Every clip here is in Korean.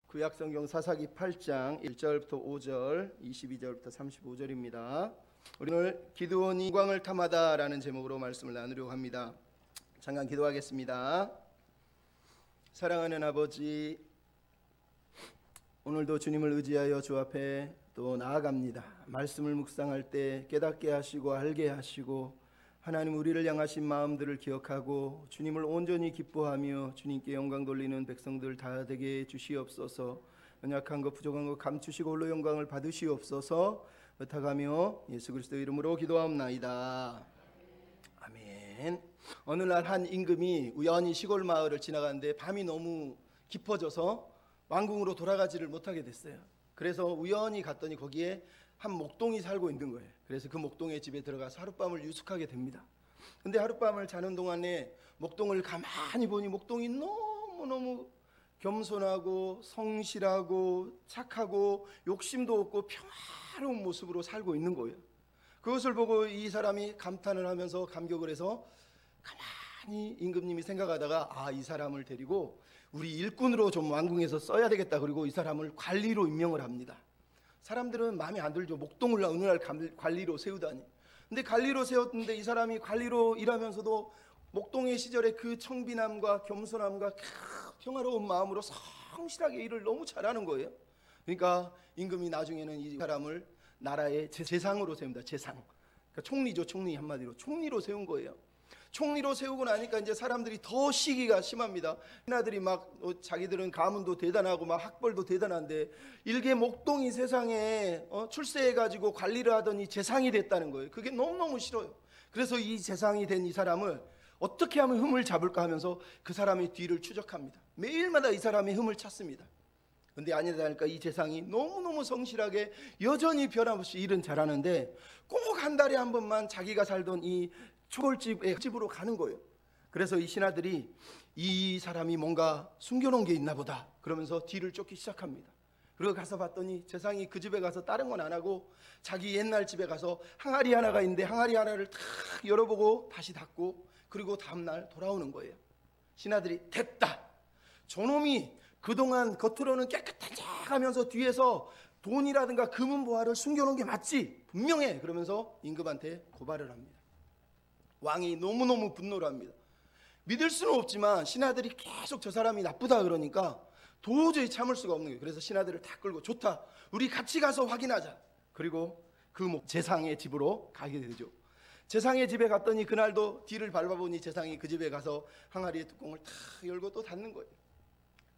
구약성경 사사기 8장 1절부터 5절, 22절부터 35절입니다. 우리는 기드온이 영광을 탐하다라는 제목으로 말씀을 나누려고 합니다. 잠깐 기도하겠습니다. 사랑하는 아버지, 오늘도 주님을 의지하여 주 앞에 또 나아갑니다. 말씀을 묵상할 때 깨닫게 하시고 알게 하시고 하나님 우리를 향하신 마음들을 기억하고 주님을 온전히 기뻐하며 주님께 영광 돌리는 백성들 다 되게 주시옵소서. 연약한 것 부족한 것 감추시고 홀로 영광을 받으시옵소서. 부탁하며 예수 그리스도의 이름으로 기도하옵나이다. 아멘. 어느 날 한 임금이 우연히 시골 마을을 지나가는데 밤이 너무 깊어져서 왕궁으로 돌아가지를 못하게 됐어요. 그래서 우연히 갔더니 거기에 한 목동이 살고 있는 거예요. 그래서 그 목동의 집에 들어가서 하룻밤을 유숙하게 됩니다. 근데 하룻밤을 자는 동안에 목동을 가만히 보니 목동이 너무너무 겸손하고 성실하고 착하고 욕심도 없고 평화로운 모습으로 살고 있는 거예요. 그것을 보고 이 사람이 감탄을 하면서 감격을 해서 가만히 임금님이 생각하다가 이 사람을 데리고 우리 일꾼으로 좀 왕궁에서 써야 되겠다. 그리고 이 사람을 관리로 임명을 합니다. 사람들은 마음에 안 들죠. 목동을 어느 날 관리로 세우다니. 근데 관리로 세웠는데 이 사람이 관리로 일하면서도 목동의 시절에 그 청빈함과 겸손함과 평화로운 마음으로 성실하게 일을 너무 잘하는 거예요. 그러니까 임금이 나중에는 이 사람을 나라의 재상으로 세웁니다. 재상. 그러니까 총리죠. 총리, 한마디로 총리로 세운 거예요. 총리로 세우고 나니까 이제 사람들이 더 시기가 심합니다. 신하들이 막 자기들은 가문도 대단하고 막 학벌도 대단한데 일개 목동이 세상에 출세해가지고 관리를 하더니 재상이 됐다는 거예요. 그게 너무너무 싫어요. 그래서 이 재상이 된 이 사람을 어떻게 하면 흠을 잡을까 하면서 그 사람의 뒤를 추적합니다. 매일마다 이 사람의 흠을 찾습니다. 근데 아니다 하니까 이 재상이 너무너무 성실하게 여전히 변함없이 일은 잘하는데 꼭 한 달에 한 번만 자기가 살던 이 초골집으로 가는 거예요. 그래서 이 신하들이 이 사람이 뭔가 숨겨놓은 게 있나 보다 그러면서 뒤를 쫓기 시작합니다. 그리고 가서 봤더니 재상이 그 집에 가서 다른 건 안 하고 자기 옛날 집에 가서 항아리 하나가 있는데 항아리 하나를 탁 열어보고 다시 닫고 그리고 다음날 돌아오는 거예요. 신하들이 됐다, 저놈이 그동안 겉으로는 깨끗한 척 하면서 뒤에서 돈이라든가 금은보화를 숨겨놓은 게 맞지? 분명해. 그러면서 임금한테 고발을 합니다. 왕이 너무너무 분노를 합니다. 믿을 수는 없지만 신하들이 계속 저 사람이 나쁘다 그러니까 도저히 참을 수가 없는 거예요. 그래서 신하들을 다 끌고 좋다, 우리 같이 가서 확인하자. 그리고 그 재상의 집으로 가게 되죠. 재상의 집에 갔더니 그날도 뒤를 밟아보니 재상이 그 집에 가서 항아리의 뚜껑을 탁 열고 또 닫는 거예요.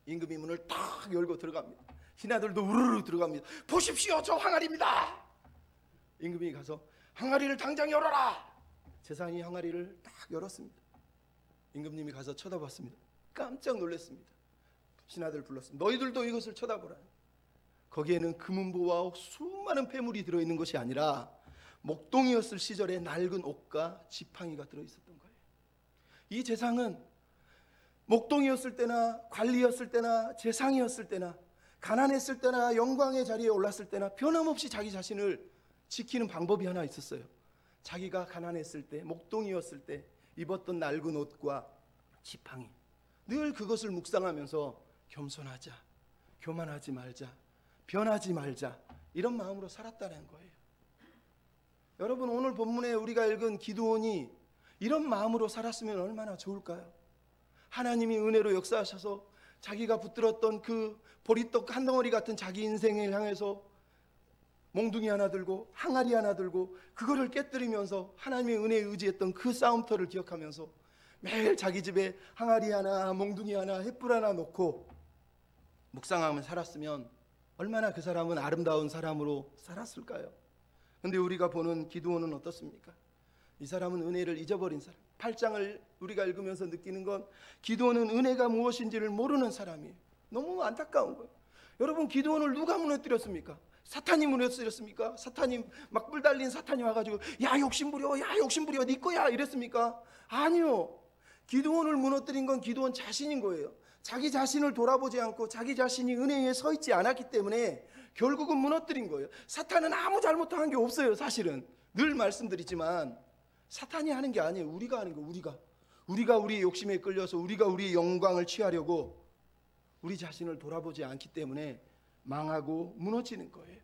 임금이 문을 탁 열고 들어갑니다. 신하들도 우르르 들어갑니다. 보십시오, 저 항아리입니다. 임금이 가서 항아리를 당장 열어라. 재상이 항아리를 딱 열었습니다. 임금님이 가서 쳐다봤습니다. 깜짝 놀랐습니다. 신하들 불렀습니다. 너희들도 이것을 쳐다보라. 거기에는 금은보화와 수많은 폐물이 들어있는 것이 아니라 목동이었을 시절에 낡은 옷과 지팡이가 들어있었던 거예요. 이 재상은 목동이었을 때나 관리였을 때나 재상이었을 때나 가난했을 때나 영광의 자리에 올랐을 때나 변함없이 자기 자신을 지키는 방법이 하나 있었어요. 자기가 가난했을 때, 목동이었을 때 입었던 낡은 옷과 지팡이, 늘 그것을 묵상하면서 겸손하자, 교만하지 말자, 변하지 말자, 이런 마음으로 살았다는 거예요. 여러분, 오늘 본문에 우리가 읽은 기드온이 이런 마음으로 살았으면 얼마나 좋을까요? 하나님이 은혜로 역사하셔서 자기가 붙들었던 그 보리떡 한 덩어리 같은 자기 인생을 향해서 몽둥이 하나 들고 항아리 하나 들고 그거를 깨뜨리면서 하나님의 은혜에 의지했던 그 싸움터를 기억하면서 매일 자기 집에 항아리 하나, 몽둥이 하나, 횃불 하나 놓고 묵상하며 살았으면 얼마나 그 사람은 아름다운 사람으로 살았을까요? 근데 우리가 보는 기드온은 어떻습니까? 이 사람은 은혜를 잊어버린 사람. 8장을 우리가 읽으면서 느끼는 건 기드온은 은혜가 무엇인지를 모르는 사람이에요. 너무 안타까운 거예요. 여러분, 기드온을 누가 무너뜨렸습니까? 사탄이 무너뜨렸습니까? 사탄이 막 뿔 달린 사탄이 와가지고 야 욕심부려, 야 욕심부려, 네 거야 이랬습니까? 아니요. 기드온을 무너뜨린 건 기드온 자신인 거예요. 자기 자신을 돌아보지 않고 자기 자신이 은혜 위에 서 있지 않았기 때문에 결국은 무너뜨린 거예요. 사탄은 아무 잘못한 게 없어요. 사실은 늘 말씀드리지만 사탄이 하는 게 아니에요. 우리가 하는 거예요. 우리가 우리의 욕심에 끌려서 우리가 우리의 영광을 취하려고 우리 자신을 돌아보지 않기 때문에 망하고 무너지는 거예요.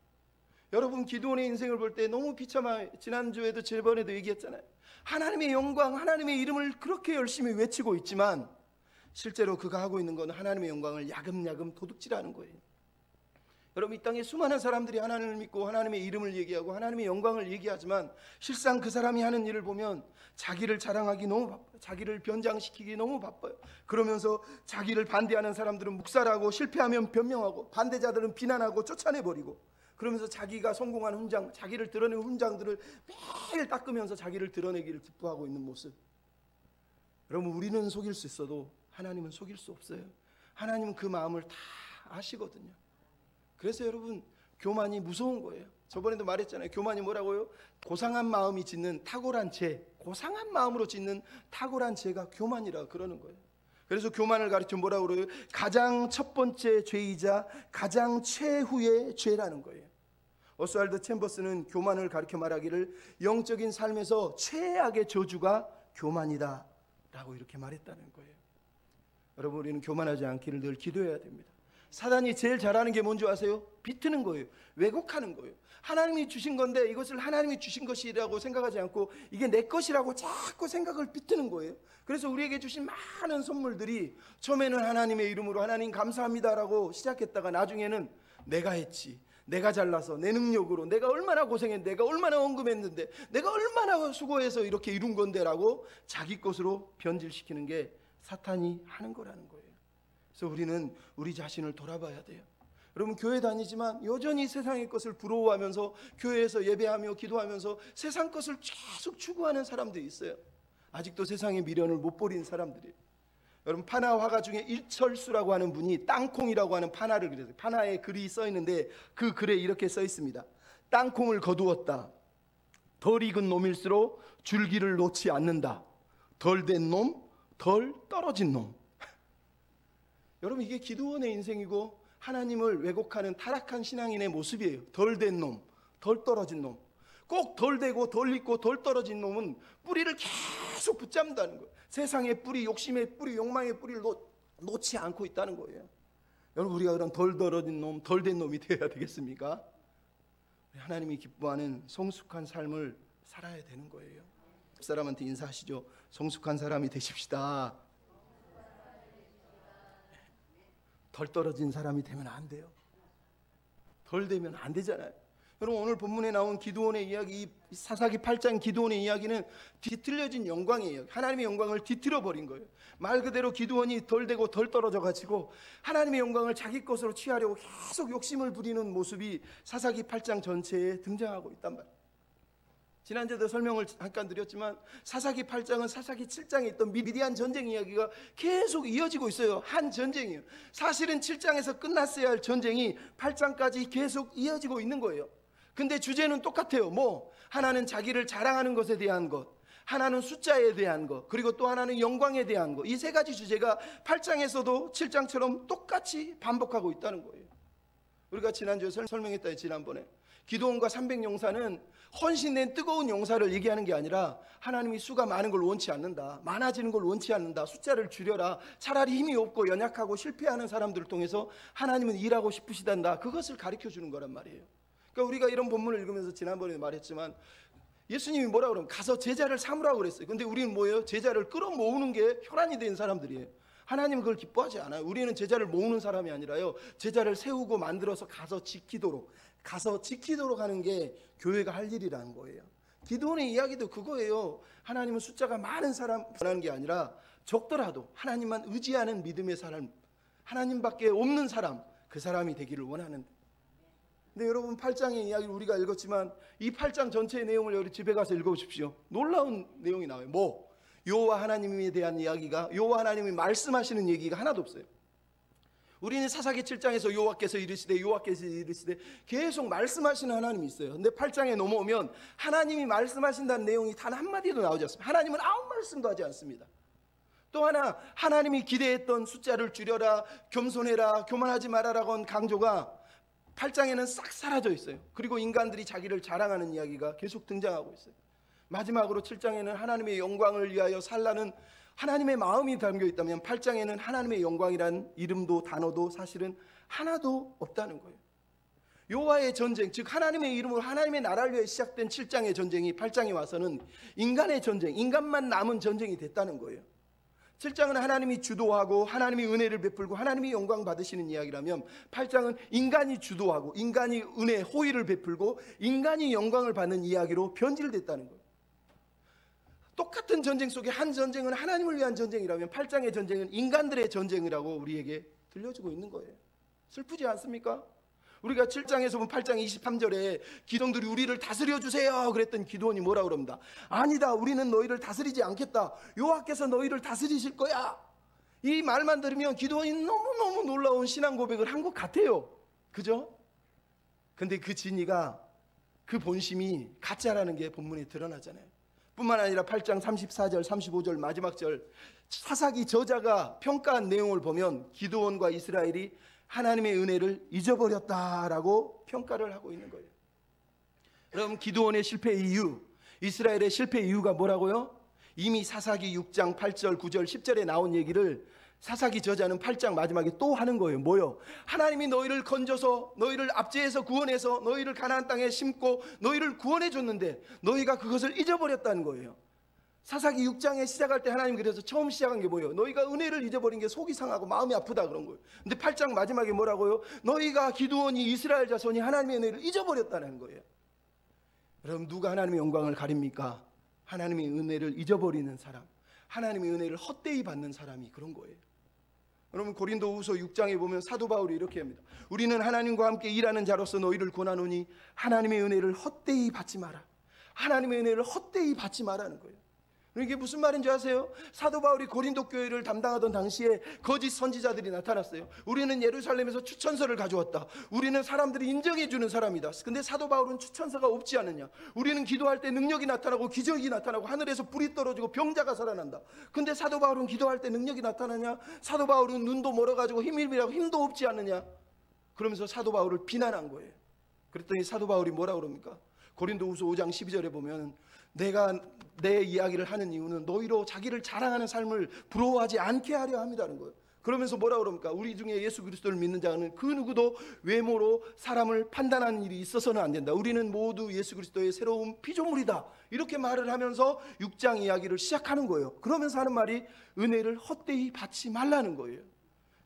여러분, 기드온의 인생을 볼 때 너무 비참해요. 지난주에도 저번에도 얘기했잖아요. 하나님의 영광, 하나님의 이름을 그렇게 열심히 외치고 있지만 실제로 그가 하고 있는 건 하나님의 영광을 야금야금 도둑질하는 거예요. 여러분, 이 땅에 수많은 사람들이 하나님을 믿고 하나님의 이름을 얘기하고 하나님의 영광을 얘기하지만 실상 그 사람이 하는 일을 보면 자기를 자랑하기 너무 바빠요. 자기를 변장시키기 너무 바빠요. 그러면서 자기를 반대하는 사람들은 묵살하고, 실패하면 변명하고, 반대자들은 비난하고 쫓아내버리고, 그러면서 자기가 성공한 훈장, 자기를 드러낸 훈장들을 매일 닦으면서 자기를 드러내기를 기뻐하고 있는 모습. 여러분, 우리는 속일 수 있어도 하나님은 속일 수 없어요. 하나님은 그 마음을 다 아시거든요. 그래서 여러분, 교만이 무서운 거예요. 저번에도 말했잖아요. 교만이 뭐라고요? 고상한 마음이 짓는 탁월한 죄, 고상한 마음으로 짓는 탁월한 죄가 교만이라 그러는 거예요. 그래서 교만을 가르쳐 뭐라고 그래요? 가장 첫 번째 죄이자 가장 최후의 죄라는 거예요. 오스왈드 챔버스는 교만을 가르쳐 말하기를 영적인 삶에서 최악의 저주가 교만이다 라고 이렇게 말했다는 거예요. 여러분, 우리는 교만하지 않기를 늘 기도해야 됩니다. 사단이 제일 잘하는 게 뭔지 아세요? 비트는 거예요. 왜곡하는 거예요. 하나님이 주신 건데 이것을 하나님이 주신 것이라고 생각하지 않고 이게 내 것이라고 자꾸 생각을 비트는 거예요. 그래서 우리에게 주신 많은 선물들이 처음에는 하나님의 이름으로 하나님 감사합니다라고 시작했다가 나중에는 내가 했지, 내가 잘나서, 내 능력으로, 내가 얼마나 고생했는데, 내가 얼마나 언금했는데, 내가 얼마나 수고해서 이렇게 이룬 건데 라고 자기 것으로 변질시키는 게 사탄이 하는 거라는 거예요. 그래서 우리는 우리 자신을 돌아봐야 돼요. 여러분, 교회 다니지만 여전히 세상의 것을 부러워하면서 교회에서 예배하며 기도하면서 세상 것을 계속 추구하는 사람들이 있어요. 아직도 세상의 미련을 못 버린 사람들이에요. 여러분, 판화 화가 중에 일철수라고 하는 분이 땅콩이라고 하는 판화를 그렸어요. 판화에 글이 써 있는데 그 글에 이렇게 써 있습니다. 땅콩을 거두었다. 덜 익은 놈일수록 줄기를 놓지 않는다. 덜 된 놈, 덜 떨어진 놈. 여러분, 이게 기드온의 인생이고 하나님을 왜곡하는 타락한 신앙인의 모습이에요. 덜 된 놈, 덜 떨어진 놈. 꼭 덜 되고 덜 익고 덜 떨어진 놈은 뿌리를 계속 붙잡는다는 거예요. 세상의 뿌리, 욕심의 뿌리, 욕망의 뿌리를 놓지 않고 있다는 거예요. 여러분, 우리가 그런 덜 떨어진 놈, 덜 된 놈이 되어야 되겠습니까? 하나님이 기뻐하는 성숙한 삶을 살아야 되는 거예요. 그 사람한테 인사하시죠. 성숙한 사람이 되십시다. 덜 떨어진 사람이 되면 안 돼요. 덜 되면 안 되잖아요. 여러분, 오늘 본문에 나온 기드온의 이야기, 이 사사기 8장 기드온의 이야기는 뒤틀려진 영광이에요. 하나님의 영광을 뒤틀어 버린 거예요. 말 그대로 기드온이 덜 되고 덜 떨어져 가지고 하나님의 영광을 자기 것으로 취하려고 계속 욕심을 부리는 모습이 사사기 8장 전체에 등장하고 있단 말이에요. 지난주에도 설명을 잠깐 드렸지만 사사기 8장은 사사기 7장에 있던 미디안 전쟁 이야기가 계속 이어지고 있어요. 한 전쟁이에요. 사실은 7장에서 끝났어야 할 전쟁이 8장까지 계속 이어지고 있는 거예요. 근데 주제는 똑같아요. 뭐? 하나는 자기를 자랑하는 것에 대한 것, 하나는 숫자에 대한 것, 그리고 또 하나는 영광에 대한 것. 이 세 가지 주제가 8장에서도 7장처럼 똑같이 반복하고 있다는 거예요. 우리가 지난주에 설명했다, 지난번에. 기드온과 300용사는 헌신된 뜨거운 용사를 얘기하는 게 아니라 하나님이 수가 많은 걸 원치 않는다, 많아지는 걸 원치 않는다, 숫자를 줄여라, 차라리 힘이 없고 연약하고 실패하는 사람들을 통해서 하나님은 일하고 싶으시단다, 그것을 가르쳐 주는 거란 말이에요. 그러니까 우리가 이런 본문을 읽으면서 지난번에 말했지만 예수님이 뭐라 그러면 가서 제자를 삼으라고 그랬어요. 근데 우리는 뭐예요? 제자를 끌어모으는 게 혈안이 된 사람들이에요. 하나님은 그걸 기뻐하지 않아요. 우리는 제자를 모으는 사람이 아니라요, 제자를 세우고 만들어서 가서 지키도록 하는 게 교회가 할 일이라는 거예요. 기드온의 이야기도 그거예요. 하나님은 숫자가 많은 사람 원하는 게 아니라 적더라도 하나님만 의지하는 믿음의 사람, 하나님밖에 없는 사람, 그 사람이 되기를 원하는데. 근데 여러분, 8장의 이야기를 우리가 읽었지만 이 8장 전체의 내용을 여러분 집에 가서 읽어보십시오. 놀라운 내용이 나와요. 뭐? 여호와 하나님에 대한 이야기가, 여호와 하나님이 말씀하시는 얘기가 하나도 없어요. 우리는 사사기 7장에서 여호와께서 이르시되 계속 말씀하시는 하나님이 있어요. 근데 8장에 넘어오면 하나님이 말씀하신다는 내용이 단 한마디도 나오지 않습니다. 하나님은 아무 말씀도 하지 않습니다. 또 하나, 하나님이 기대했던 숫자를 줄여라, 겸손해라, 교만하지 말아라고 한 강조가 8장에는 싹 사라져 있어요. 그리고 인간들이 자기를 자랑하는 이야기가 계속 등장하고 있어요. 마지막으로 7장에는 하나님의 영광을 위하여 살라는 하나님의 마음이 담겨 있다면 8장에는 하나님의 영광이란 이름도 단어도 사실은 하나도 없다는 거예요. 여호와의 전쟁, 즉 하나님의 이름으로 하나님의 나라를 위해 시작된 7장의 전쟁이 8장에 와서는 인간의 전쟁, 인간만 남은 전쟁이 됐다는 거예요. 7장은 하나님이 주도하고 하나님이 은혜를 베풀고 하나님이 영광 받으시는 이야기라면 8장은 인간이 주도하고 인간이 은혜, 호의를 베풀고 인간이 영광을 받는 이야기로 변질됐다는 거예요. 똑같은 전쟁 속에 한 전쟁은 하나님을 위한 전쟁이라면 8장의 전쟁은 인간들의 전쟁이라고 우리에게 들려주고 있는 거예요. 슬프지 않습니까? 우리가 7장에서 보면 8장 23절에 기동들이 우리를 다스려 주세요 그랬던 기도원이 뭐라 그럽니다. 아니다, 우리는 너희를 다스리지 않겠다. 여호와께서 너희를 다스리실 거야. 이 말만 들으면 기도원이 너무너무 놀라운 신앙 고백을 한 것 같아요. 그죠? 근데 그 진리가, 그 본심이 가짜라는 게 본문에 드러나잖아요. 뿐만 아니라 8장 34절 35절 마지막 절 사사기 저자가 평가한 내용을 보면 기드온과 이스라엘이 하나님의 은혜를 잊어버렸다라고 평가를 하고 있는 거예요. 그럼 기드온의 실패 이유, 이스라엘의 실패 이유가 뭐라고요? 이미 사사기 6장 8절 9절 10절에 나온 얘기를 사사기 저자는 8장 마지막에 또 하는 거예요. 뭐요? 하나님이 너희를 건져서 너희를 압제해서 구원해서 너희를 가나안 땅에 심고 너희를 구원해 줬는데 너희가 그것을 잊어버렸다는 거예요. 사사기 6장에 시작할 때 하나님 그래서 처음 시작한 게 뭐예요? 너희가 은혜를 잊어버린 게 속이 상하고 마음이 아프다 그런 거예요. 근데 8장 마지막에 뭐라고요? 너희가 기드온이 이스라엘 자손이 하나님의 은혜를 잊어버렸다는 거예요. 여러분, 누가 하나님의 영광을 가립니까? 하나님의 은혜를 잊어버리는 사람, 하나님의 은혜를 헛되이 받는 사람이 그런 거예요. 여러분, 고린도후서 6장에 보면 사도 바울이 이렇게 합니다. 우리는 하나님과 함께 일하는 자로서 너희를 권하노니 하나님의 은혜를 헛되이 받지 마라. 하나님의 은혜를 헛되이 받지 마라는 거예요. 이게 무슨 말인지 아세요? 사도 바울이 고린도 교회를 담당하던 당시에 거짓 선지자들이 나타났어요. 우리는 예루살렘에서 추천서를 가져왔다. 우리는 사람들이 인정해 주는 사람이다. 근데 사도 바울은 추천서가 없지 않느냐. 우리는 기도할 때 능력이 나타나고 기적이 나타나고 하늘에서 불이 떨어지고 병자가 살아난다. 근데 사도 바울은 기도할 때 능력이 나타나냐? 사도 바울은 눈도 멀어가지고 힘이라고 힘도 없지 않느냐? 그러면서 사도 바울을 비난한 거예요. 그랬더니 사도 바울이 뭐라 그럽니까? 고린도후서 5장 12절에 보면 내가 내 이야기를 하는 이유는 너희로 자기를 자랑하는 삶을 부러워하지 않게 하려 함이라는 거예요. 그러면서 뭐라 그럽니까? 우리 중에 예수 그리스도를 믿는 자는 그 누구도 외모로 사람을 판단하는 일이 있어서는 안 된다. 우리는 모두 예수 그리스도의 새로운 피조물이다. 이렇게 말을 하면서 6장 이야기를 시작하는 거예요. 그러면서 하는 말이 은혜를 헛되이 받지 말라는 거예요.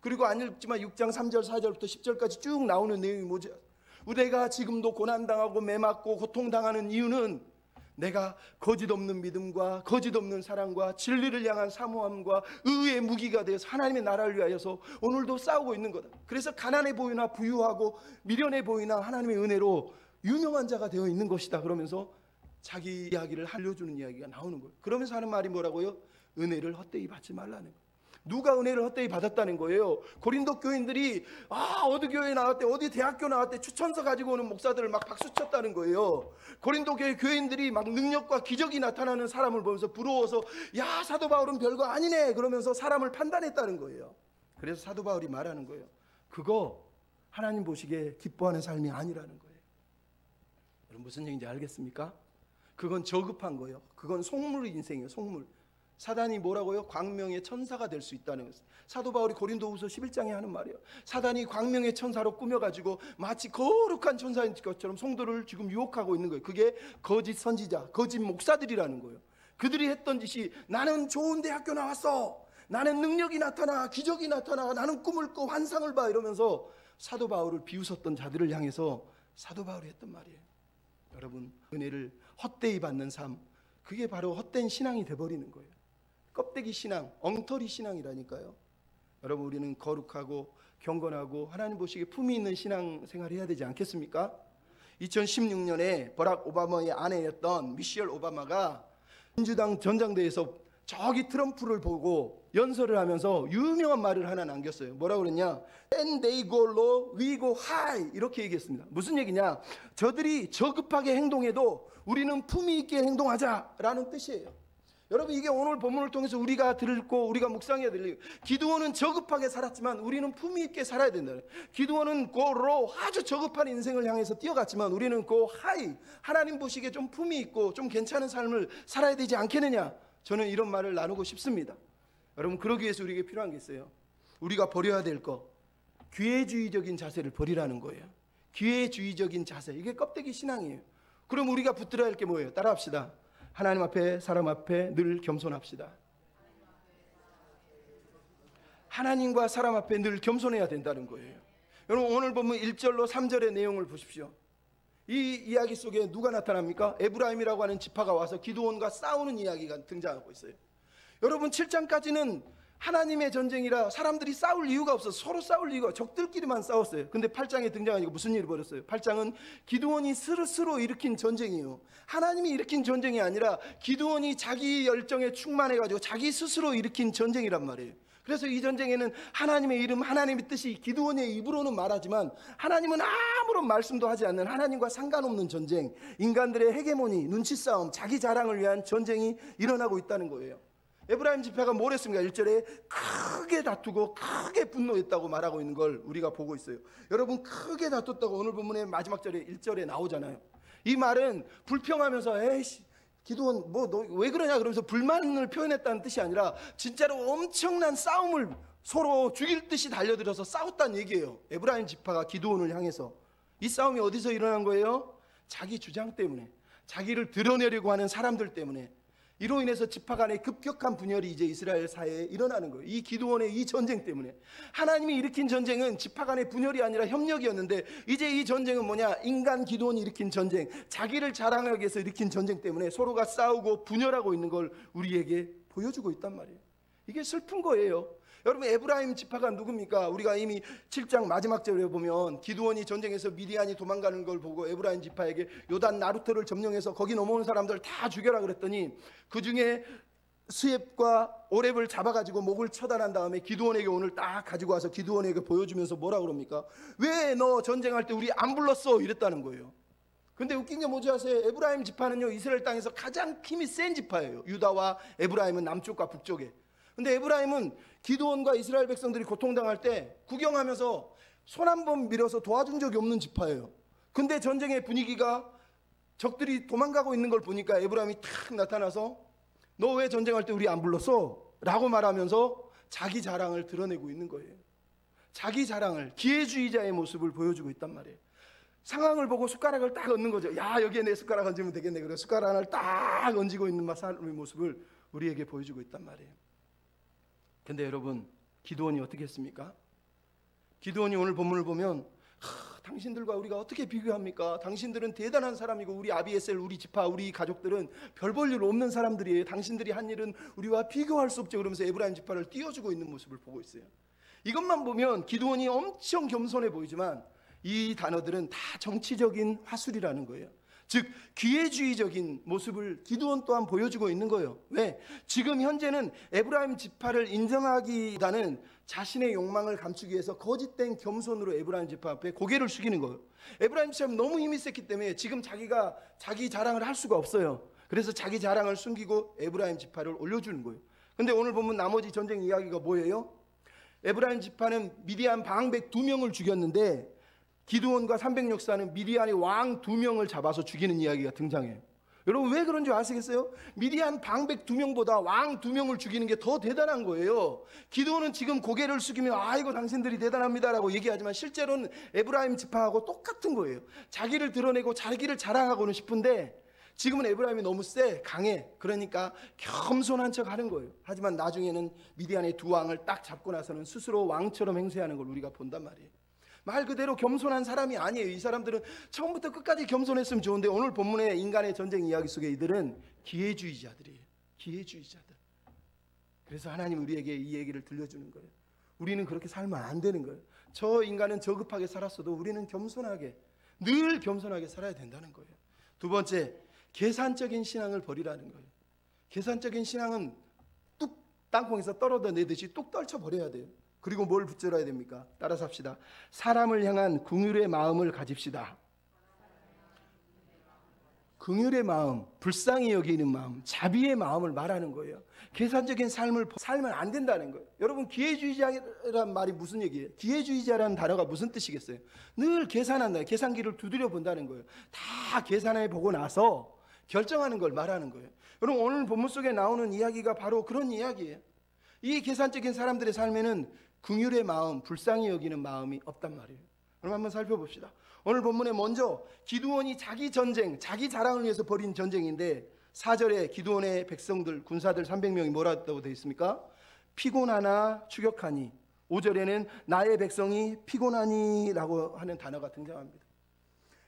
그리고 안 읽지만 6장 3절 4절부터 10절까지 쭉 나오는 내용이 뭐죠? 우리가 지금도 고난당하고 매맞고 고통당하는 이유는 내가 거짓 없는 믿음과 거짓 없는 사랑과 진리를 향한 사모함과 의의 무기가 되어서 하나님의 나라를 위하여서 오늘도 싸우고 있는 거다. 그래서 가난해 보이나 부유하고 미련해 보이나 하나님의 은혜로 유명한 자가 되어 있는 것이다. 그러면서 자기 이야기를 알려주는 이야기가 나오는 거예요. 그러면서 하는 말이 뭐라고요? 은혜를 헛되이 받지 말라는 거예요. 누가 은혜를 헛되이 받았다는 거예요? 고린도 교인들이 어디 교회 나왔대, 어디 대학교 나왔대 추천서 가지고 오는 목사들을 막 박수 쳤다는 거예요. 고린도 교회 교인들이 막 능력과 기적이 나타나는 사람을 보면서 부러워서 야, 사도 바울은 별거 아니네 그러면서 사람을 판단했다는 거예요. 그래서 사도 바울이 말하는 거예요. 그거 하나님 보시기에 기뻐하는 삶이 아니라는 거예요. 여러분, 무슨 얘기인지 알겠습니까? 그건 저급한 거예요. 그건 속물 인생이에요. 속물. 사단이 뭐라고요? 광명의 천사가 될 수 있다는 것을 사도 바울이 고린도후서 11장에 하는 말이에요. 사단이 광명의 천사로 꾸며가지고 마치 거룩한 천사인 것처럼 성도를 지금 유혹하고 있는 거예요. 그게 거짓 선지자, 거짓 목사들이라는 거예요. 그들이 했던 짓이 나는 좋은 대학교 나왔어, 나는 능력이 나타나, 기적이 나타나, 나는 꿈을 꿔, 환상을 봐 이러면서 사도 바울을 비웃었던 자들을 향해서 사도 바울이 했던 말이에요. 여러분, 은혜를 헛되이 받는 삶, 그게 바로 헛된 신앙이 돼버리는 거예요. 껍데기 신앙, 엉터리 신앙이라니까요. 여러분, 우리는 거룩하고 경건하고 하나님 보시기에 품위 있는 신앙 생활을 해야 되지 않겠습니까? 2016년에 버락 오바마의 아내였던 미셸 오바마가 민주당 전당대회에서 저기 트럼프를 보고 연설을 하면서 유명한 말을 하나 남겼어요. 뭐라고 그랬냐? And they go low, we go high 이렇게 얘기했습니다. 무슨 얘기냐? 저들이 저급하게 행동해도 우리는 품위 있게 행동하자라는 뜻이에요. 여러분, 이게 오늘 본문을 통해서 우리가 들고 우리가 묵상해야 될 얘기. 기드온은 저급하게 살았지만 우리는 품위 있게 살아야 된다. 기드온은 고로 아주 저급한 인생을 향해서 뛰어갔지만 우리는 고 하이, 하나님 보시기에 좀 품위 있고 좀 괜찮은 삶을 살아야 되지 않겠느냐. 저는 이런 말을 나누고 싶습니다. 여러분, 그러기 위해서 우리에게 필요한 게 있어요. 우리가 버려야 될 거, 기회주의적인 자세를 버리라는 거예요. 기회주의적인 자세, 이게 껍데기 신앙이에요. 그럼 우리가 붙들어야 할 게 뭐예요? 따라합시다. 하나님 앞에, 사람 앞에 늘 겸손합시다. 하나님과 사람 앞에 늘 겸손해야 된다는 거예요. 여러분, 오늘 보면 1절로 3절의 내용을 보십시오. 이 이야기 속에 누가 나타납니까? 에브라임이라고 하는 지파가 와서 기드온과 싸우는 이야기가 등장하고 있어요. 여러분, 7장까지는 하나님의 전쟁이라 사람들이 싸울 이유가 없어서, 서로 싸울 이유가, 적들끼리만 싸웠어요. 근데 8장에 등장하니까 무슨 일이 벌었어요? 8장은 기드온이 스스로 일으킨 전쟁이에요. 하나님이 일으킨 전쟁이 아니라 기드온이 자기 열정에 충만해가지고 자기 스스로 일으킨 전쟁이란 말이에요. 그래서 이 전쟁에는 하나님의 이름, 하나님의 뜻이 기드온의 입으로는 말하지만 하나님은 아무런 말씀도 하지 않는 하나님과 상관없는 전쟁, 인간들의 헤게모니, 눈치 싸움, 자기 자랑을 위한 전쟁이 일어나고 있다는 거예요. 에브라임 지파가 뭘 했습니까? 1절에 크게 다투고 크게 분노했다고 말하고 있는 걸 우리가 보고 있어요. 여러분, 크게 다퉜다고 오늘 본문의 마지막 절에 1절에 나오잖아요. 이 말은 불평하면서 에이씨 기드온 뭐 너 왜 그러냐 그러면서 불만을 표현했다는 뜻이 아니라 진짜로 엄청난 싸움을 서로 죽일 듯이 달려들어서 싸웠다는 얘기예요. 에브라임 지파가 기드온을 향해서. 이 싸움이 어디서 일어난 거예요? 자기 주장 때문에, 자기를 드러내려고 하는 사람들 때문에. 이로 인해서 지파 간의 급격한 분열이 이제 이스라엘 사회에 일어나는 거예요. 이 기드온의 이 전쟁 때문에. 하나님이 일으킨 전쟁은 지파 간의 분열이 아니라 협력이었는데, 이제 이 전쟁은 뭐냐? 인간 기드온이 일으킨 전쟁, 자기를 자랑하기 위해서 일으킨 전쟁 때문에 서로가 싸우고 분열하고 있는 걸 우리에게 보여주고 있단 말이에요. 이게 슬픈 거예요. 여러분, 에브라임 지파가 누굽니까? 우리가 이미 7장 마지막 절에 보면 기드온이 전쟁에서 미디안이 도망가는 걸 보고 에브라임 지파에게 요단 나루터를 점령해서 거기 넘어온 사람들 다 죽여라 그랬더니 그 중에 스엡과 오렙을 잡아가지고 목을 처단한 다음에 기드온에게 오늘 딱 가지고 와서 기드온에게 보여주면서 뭐라 그럽니까? 왜 너 전쟁할 때 우리 안 불렀어? 이랬다는 거예요. 근데 웃긴 게 뭔지 아세요? 에브라임 지파는요, 이스라엘 땅에서 가장 힘이 센 지파예요. 유다와 에브라임은 남쪽과 북쪽에. 근데 에브라임은 기드온과 이스라엘 백성들이 고통당할 때 구경하면서 손 한 번 밀어서 도와준 적이 없는 지파예요. 근데 전쟁의 분위기가 적들이 도망가고 있는 걸 보니까 에브라임이 탁 나타나서 너 왜 전쟁할 때 우리 안 불렀어? 라고 말하면서 자기 자랑을 드러내고 있는 거예요. 자기 자랑을, 기회주의자의 모습을 보여주고 있단 말이에요. 상황을 보고 숟가락을 딱 얹는 거죠. 야, 여기에 내 숟가락 얹으면 되겠네. 그래서 숟가락 하나를 딱 얹고 있는 사람의 모습을 우리에게 보여주고 있단 말이에요. 근데 여러분, 기드온이 어떻게 했습니까? 기드온이 오늘 본문을 보면 당신들과 우리가 어떻게 비교합니까? 당신들은 대단한 사람이고 우리 아비에셀, 우리 지파, 우리 가족들은 별 볼 일 없는 사람들이에요. 당신들이 한 일은 우리와 비교할 수 없죠. 그러면서 에브라임 지파를 띄워주고 있는 모습을 보고 있어요. 이것만 보면 기드온이 엄청 겸손해 보이지만 이 단어들은 다 정치적인 화술이라는 거예요. 즉 기회주의적인 모습을 기드온 또한 보여주고 있는 거예요. 왜? 지금 현재는 에브라임 지파를 인정하기보다는 자신의 욕망을 감추기 위해서 거짓된 겸손으로 에브라임 지파 앞에 고개를 숙이는 거예요. 에브라임 지파는 너무 힘이 셌기 때문에 지금 자기가 자기 자랑을 할 수가 없어요. 그래서 자기 자랑을 숨기고 에브라임 지파를 올려주는 거예요. 근데 오늘 보면 나머지 전쟁 이야기가 뭐예요? 에브라임 지파는 미디안 방백 2명을 죽였는데 기드온과 300역사는 미디안의 왕 2명을 잡아서 죽이는 이야기가 등장해요. 여러분, 왜 그런지 아시겠어요? 미디안 방백 2명보다 왕 2명을 죽이는 게 더 대단한 거예요. 기드온은 지금 고개를 숙이며 아이고 당신들이 대단합니다라고 얘기하지만 실제로는 에브라임 지파하고 똑같은 거예요. 자기를 드러내고 자기를 자랑하고는 싶은데 지금은 에브라임이 너무 세, 강해. 그러니까 겸손한 척 하는 거예요. 하지만 나중에는 미디안의 2왕을 딱 잡고 나서는 스스로 왕처럼 행세하는 걸 우리가 본단 말이에요. 말 그대로 겸손한 사람이 아니에요. 이 사람들은 처음부터 끝까지 겸손했으면 좋은데 오늘 본문의 인간의 전쟁 이야기 속에 이들은 기회주의자들이에요. 기회주의자들. 그래서 하나님 우리에게 이 얘기를 들려주는 거예요. 우리는 그렇게 살면 안 되는 거예요. 저 인간은 저급하게 살았어도 우리는 겸손하게, 늘 겸손하게 살아야 된다는 거예요. 두 번째, 계산적인 신앙을 버리라는 거예요. 계산적인 신앙은 뚝 땅콩에서 떨어져내듯이 뚝 떨쳐버려야 돼요. 그리고 뭘 붙들어야 됩니까? 따라서 합시다. 사람을 향한 긍휼의 마음을 가집시다. 긍휼의 마음, 불쌍히 여기는 마음, 자비의 마음을 말하는 거예요. 계산적인 삶을 살면 안 된다는 거예요. 여러분, 기회주의자란 말이 무슨 얘기예요? 기회주의자라는 단어가 무슨 뜻이겠어요? 늘 계산한다, 계산기를 두드려 본다는 거예요. 다 계산해 보고 나서 결정하는 걸 말하는 거예요. 여러분, 오늘 본문 속에 나오는 이야기가 바로 그런 이야기예요. 이 계산적인 사람들의 삶에는 긍휼의 마음, 불쌍히 여기는 마음이 없단 말이에요. 그럼 한번 살펴봅시다. 오늘 본문에 먼저 기드온이 자기 전쟁, 자기 자랑을 위해서 벌인 전쟁인데 4절에 기드온의 백성들, 군사들 300명이 뭐라 했다고 되어 있습니까? 피곤하나 추격하니. 5절에는 나의 백성이 피곤하니 라고 하는 단어가 등장합니다.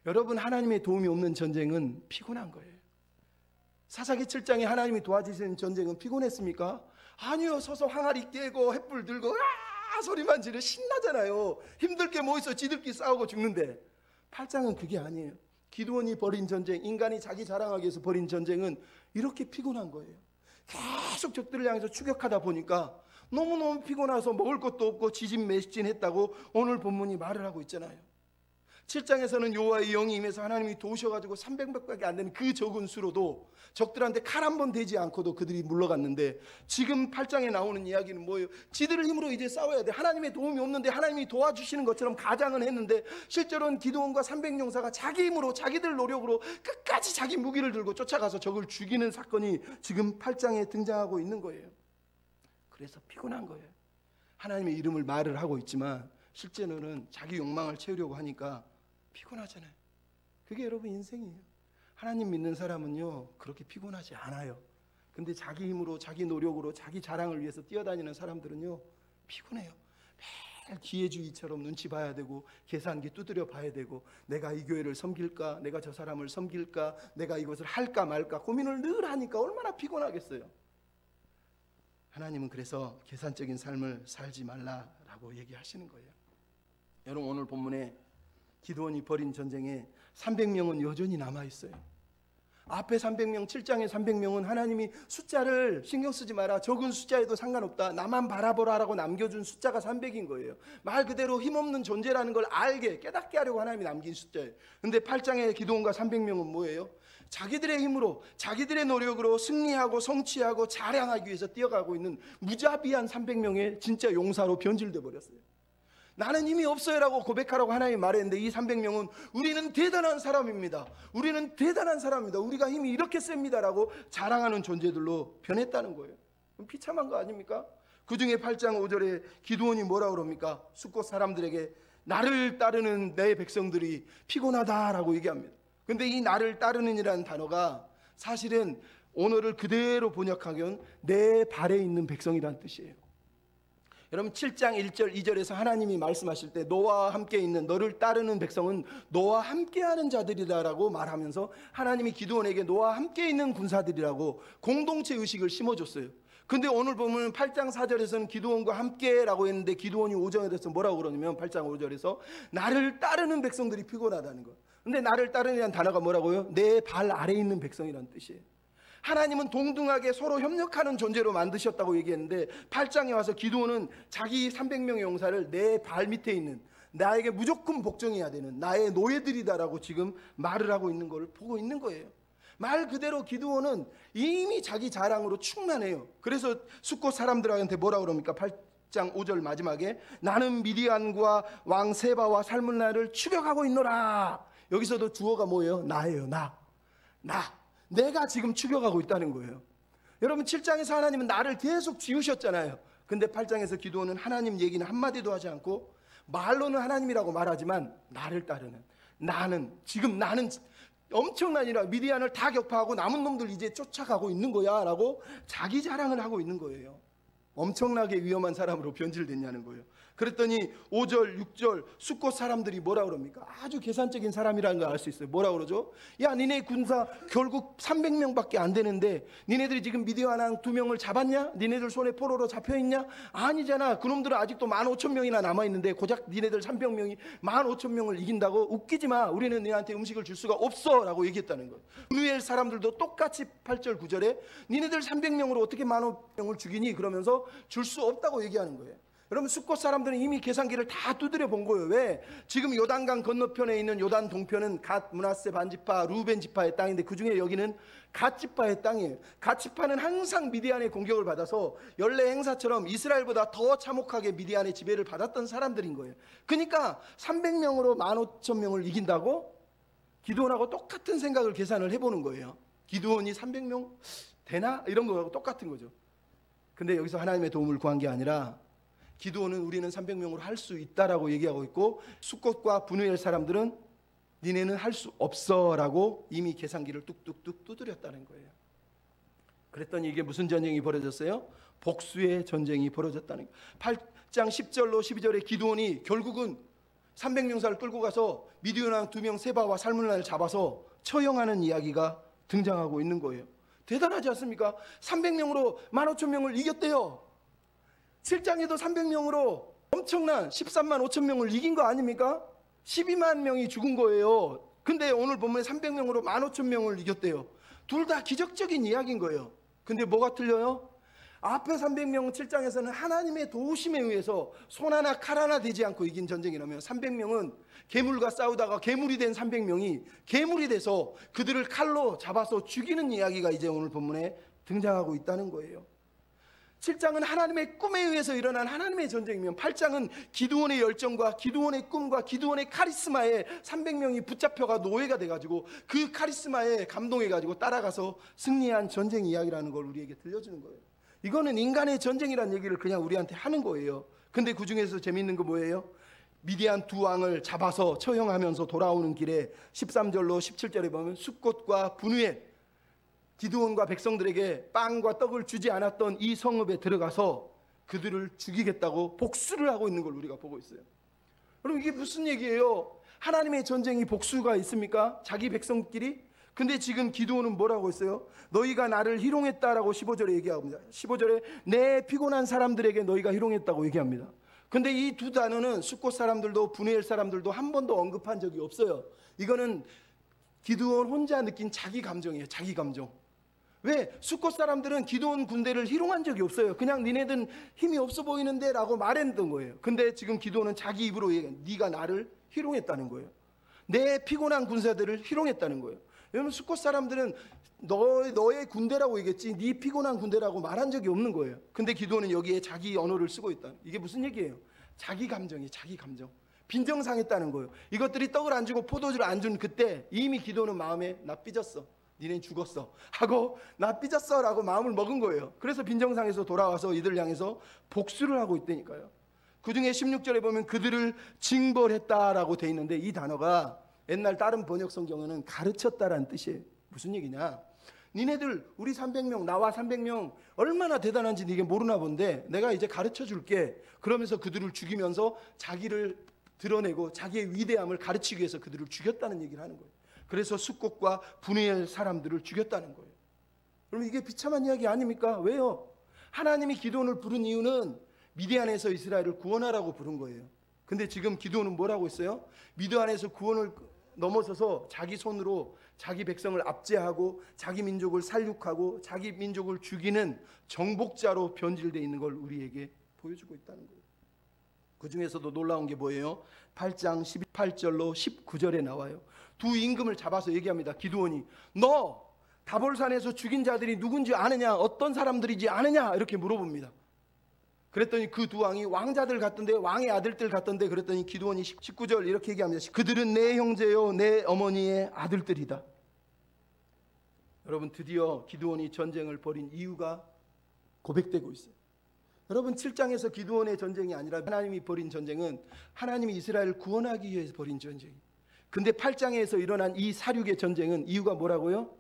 여러분, 하나님의 도움이 없는 전쟁은 피곤한 거예요. 사사기 7장에 하나님이 도와주시는 전쟁은 피곤했습니까? 아니요. 서서 항아리 깨고 횃불 들고 아 소리만 지르 신나잖아요. 힘들 게 뭐 있어. 지들끼리 싸우고 죽는데. 8장은 그게 아니에요. 기드온이 벌인 전쟁, 인간이 자기 자랑하기 위해서 벌인 전쟁은 이렇게 피곤한 거예요. 계속 적들을 향해서 추격하다 보니까 너무너무 피곤해서 먹을 것도 없고 지진매진했다고 오늘 본문이 말을 하고 있잖아요. 7장에서는 여호와의 영이 임해서 하나님이 도우셔가지고 300명밖에 안 되는 그 적은 수로도 적들한테 칼 한 번 대지 않고도 그들이 물러갔는데, 지금 8장에 나오는 이야기는 뭐예요? 지들의 힘으로 이제 싸워야 돼. 하나님의 도움이 없는데 하나님이 도와주시는 것처럼 가장은 했는데 실제로는 기드온과 300용사가 자기 힘으로 자기들 노력으로 끝까지 자기 무기를 들고 쫓아가서 적을 죽이는 사건이 지금 8장에 등장하고 있는 거예요. 그래서 피곤한 거예요. 하나님의 이름을 말을 하고 있지만 실제로는 자기 욕망을 채우려고 하니까 피곤하잖아요. 그게 여러분 인생이에요. 하나님 믿는 사람은요 그렇게 피곤하지 않아요. 근데 자기 힘으로 자기 노력으로 자기 자랑을 위해서 뛰어다니는 사람들은요 피곤해요. 매일 기회주의처럼 눈치 봐야 되고 계산기 두드려 봐야 되고, 내가 이 교회를 섬길까, 내가 저 사람을 섬길까, 내가 이것을 할까 말까 고민을 늘 하니까 얼마나 피곤하겠어요. 하나님은 그래서 계산적인 삶을 살지 말라라고 얘기하시는 거예요. 여러분, 오늘 본문에 기드온이 벌인 전쟁에 300명은 여전히 남아있어요. 앞에 300명, 7장의 300명은 하나님이 숫자를 신경 쓰지 마라, 적은 숫자에도 상관없다, 나만 바라보라라고 남겨준 숫자가 300인 거예요. 말 그대로 힘없는 존재라는 걸 알게 깨닫게 하려고 하나님이 남긴 숫자예요. 근데 8장의 기드온과 300명은 뭐예요? 자기들의 힘으로 자기들의 노력으로 승리하고 성취하고 자랑하기 위해서 뛰어가고 있는 무자비한 300명의 진짜 용사로 변질돼 버렸어요. 나는 힘이 없어요라고 고백하라고 하나님이 말했는데 이 300명은 우리는 대단한 사람입니다, 우리는 대단한 사람입니다, 우리가 힘이 이렇게 셉니다라고 자랑하는 존재들로 변했다는 거예요. 그럼 비참한 거 아닙니까? 그 중에 8장 5절에 기드온이 뭐라 그럽니까? 숫곳 사람들에게 나를 따르는 내 백성들이 피곤하다라고 얘기합니다. 근데 이 나를 따르는 이라는 단어가 사실은 오늘을 그대로 번역하면 내 발에 있는 백성이라는 뜻이에요. 여러분, 7장 1절 2절에서 하나님이 말씀하실 때 너와 함께 있는, 너를 따르는 백성은 너와 함께하는 자들이다라고 말하면서 하나님이 기드온에게 너와 함께 있는 군사들이라고 공동체 의식을 심어줬어요. 근데 오늘 보면 8장 4절에서는 기드온과 함께라고 했는데 기드온이 5장에 대해서 뭐라고 그러냐면 8장 5절에서 나를 따르는 백성들이 피곤하다는 거. 근데 나를 따르는 단어가 뭐라고요? 내 발 아래에 있는 백성이라는 뜻이에요. 하나님은 동등하게 서로 협력하는 존재로 만드셨다고 얘기했는데 8장에 와서 기드온은 자기 300명의 용사를 내 발 밑에 있는, 나에게 무조건 복종해야 되는 나의 노예들이다라고 지금 말을 하고 있는 걸 보고 있는 거예요. 말 그대로 기드온은 이미 자기 자랑으로 충만해요. 그래서 숫곳 사람들한테 뭐라 그럽니까? 8장 5절 마지막에 나는 미디안과 왕 세바와 살문나를 추격하고 있노라. 여기서도 주어가 뭐예요? 나예요. 나. 내가 지금 추격하고 있다는 거예요. 여러분, 7장에서 하나님은 나를 계속 지우셨잖아요. 근데 8장에서 기드온은 하나님 얘기는 한마디도 하지 않고 말로는 하나님이라고 말하지만 나를 따르는, 나는 엄청난 미디안을 다 격파하고 남은 놈들 이제 쫓아가고 있는 거야 라고 자기 자랑을 하고 있는 거예요. 엄청나게 위험한 사람으로 변질됐냐는 거예요. 그랬더니 5절 6절 숫곳 사람들이 뭐라 그럽니까? 아주 계산적인 사람이라는 걸 알 수 있어요. 뭐라 그러죠? 야, 니네 군사 결국 300명밖에 안 되는데 니네들이 지금 미디안 왕 2명을 잡았냐? 니네들 손에 포로로 잡혀있냐? 아니잖아. 그놈들은 아직도 15,000명이나 남아있는데 고작 니네들 300명이 15,000명을 이긴다고? 웃기지 마. 우리는 너한테 음식을 줄 수가 없어 라고 얘기했다는 거예요. 누엘 사람들도 똑같이 8절 9절에 니네들 300명으로 어떻게 15,000명을 죽이니? 그러면서 줄 수 없다고 얘기하는 거예요. 여러분, 숫곳 사람들은 이미 계산기를 다 두드려 본 거예요. 왜? 지금 요단강 건너편에 있는 요단 동편은 갓, 므낫세 반지파, 루벤 지파의 땅인데 그 중에 여기는 갓 지파의 땅이에요. 갓 지파는 항상 미디안의 공격을 받아서 연례 행사처럼 이스라엘보다 더 참혹하게 미디안의 지배를 받았던 사람들인 거예요. 그러니까 300명으로 15,000명을 이긴다고? 기드온하고 똑같은 생각을 계산을 해보는 거예요. 기드온이 300명 되나? 이런 거하고 똑같은 거죠. 근데 여기서 하나님의 도움을 구한 게 아니라 기드온은 우리는 300명으로 할 수 있다라고 얘기하고 있고, 숫곳과 브누엘 사람들은 니네는 할 수 없어라고 이미 계산기를 뚝뚝뚝 두드렸다는 거예요. 그랬더니 이게 무슨 전쟁이 벌어졌어요? 복수의 전쟁이 벌어졌다는 거예요. 8장 10절로 12절에 기드온이 결국은 300명사를 끌고 가서 미디안 왕 2명 세바와 살문나를 잡아서 처형하는 이야기가 등장하고 있는 거예요. 대단하지 않습니까? 300명으로 15,000명을 이겼대요. 7장에도 300명으로 엄청난 13만 5천 명을 이긴 거 아닙니까? 12만 명이 죽은 거예요. 근데 오늘 본문에 300명으로 15,000명을 이겼대요. 둘 다 기적적인 이야기인 거예요. 근데 뭐가 틀려요? 앞에 300명은 7장에서는 하나님의 도우심에 의해서 손 하나 칼 하나 되지 않고 이긴 전쟁이라면, 300명은 괴물과 싸우다가 괴물이 된 300명이 괴물이 돼서 그들을 칼로 잡아서 죽이는 이야기가 이제 오늘 본문에 등장하고 있다는 거예요. 7장은 하나님의 꿈에 의해서 일어난 하나님의 전쟁이면, 8장은 기드온의 열정과 기드온의 꿈과 기드온의 카리스마에 300명이 붙잡혀가 노예가 돼가지고 그 카리스마에 감동해가지고 따라가서 승리한 전쟁 이야기라는 걸 우리에게 들려주는 거예요. 이거는 인간의 전쟁이라는 얘기를 그냥 우리한테 하는 거예요. 근데 그 중에서 재밌는 거 뭐예요? 미디안 두 왕을 잡아서 처형하면서 돌아오는 길에 13절로 17절에 보면 숫곳과 브누엘, 기드온과 백성들에게 빵과 떡을 주지 않았던 이 성읍에 들어가서 그들을 죽이겠다고 복수를 하고 있는 걸 우리가 보고 있어요. 여러분, 이게 무슨 얘기예요? 하나님의 전쟁이 복수가 있습니까? 자기 백성끼리? 근데 지금 기드온은 뭐라고 했어요? 너희가 나를 희롱했다라고 15절에 얘기합니다. 15절에 내 피곤한 사람들에게 너희가 희롱했다고 얘기합니다. 근데 이 두 단어는 숫곳 사람들도 브누엘 사람들도 한 번도 언급한 적이 없어요. 이거는 기드온 혼자 느낀 자기 감정이에요. 자기 감정. 왜? 숫곳 사람들은 기드온 군대를 희롱한 적이 없어요. 그냥 니네들은 힘이 없어 보이는데 라고 말했던 거예요. 근데 지금 기드온은 자기 입으로 얘기해요. 네가 나를 희롱했다는 거예요. 내 피곤한 군사들을 희롱했다는 거예요. 여러분, 숫곳 사람들은 너의 군대라고 얘기했지 네 피곤한 군대라고 말한 적이 없는 거예요. 근데 기드온은 여기에 자기 언어를 쓰고 있다. 이게 무슨 얘기예요? 자기 감정이에요. 자기 감정. 빈정상했다는 거예요. 이것들이 떡을 안 주고 포도주를 안 준 그때 이미 기드온은 마음에 나 삐졌어, 니넨 죽었어 하고 나 삐졌어 라고 마음을 먹은 거예요. 그래서 빈정상에서 돌아와서 이들을 향해서 복수를 하고 있다니까요. 그 중에 16절에 보면 그들을 징벌했다라고 돼 있는데, 이 단어가 옛날 다른 번역 성경에는 가르쳤다라는 뜻이에요. 무슨 얘기냐? 니네들 우리 300명, 나와 300명 얼마나 대단한지 네게 모르나 본데 내가 이제 가르쳐 줄게. 그러면서 그들을 죽이면서 자기를 드러내고 자기의 위대함을 가르치기 위해서 그들을 죽였다는 얘기를 하는 거예요. 그래서 숫곳과 브누엘 사람들을 죽였다는 거예요. 그럼 이게 비참한 이야기 아닙니까? 왜요? 하나님이 기드온을 부른 이유는 미디안에서 이스라엘을 구원하라고 부른 거예요. 근데 지금 기드온은 뭐라고 했어요? 미디안에서 구원을 넘어서서 자기 손으로 자기 백성을 압제하고 자기 민족을 살육하고 자기 민족을 죽이는 정복자로 변질되어 있는 걸 우리에게 보여주고 있다는 거예요. 그 중에서도 놀라운 게 뭐예요? 8장 18절로 19절에 나와요. 두 임금을 잡아서 얘기합니다. 기드온이 너 다볼산에서 죽인 자들이 누군지 아느냐? 어떤 사람들이지 아느냐? 이렇게 물어봅니다. 그랬더니 그 두 왕이 왕자들 같던데, 왕의 아들들 같던데, 그랬더니 기드온이 19절 이렇게 얘기합니다. 그들은 내 형제요 내 어머니의 아들들이다. 여러분, 드디어 기드온이 전쟁을 벌인 이유가 고백되고 있어요. 여러분, 7장에서 기드온의 전쟁이 아니라 하나님이 벌인 전쟁은 하나님이 이스라엘을 구원하기 위해서 벌인 전쟁이에요. 근데 8장에서 일어난 이 사륙의 전쟁은 이유가 뭐라고요?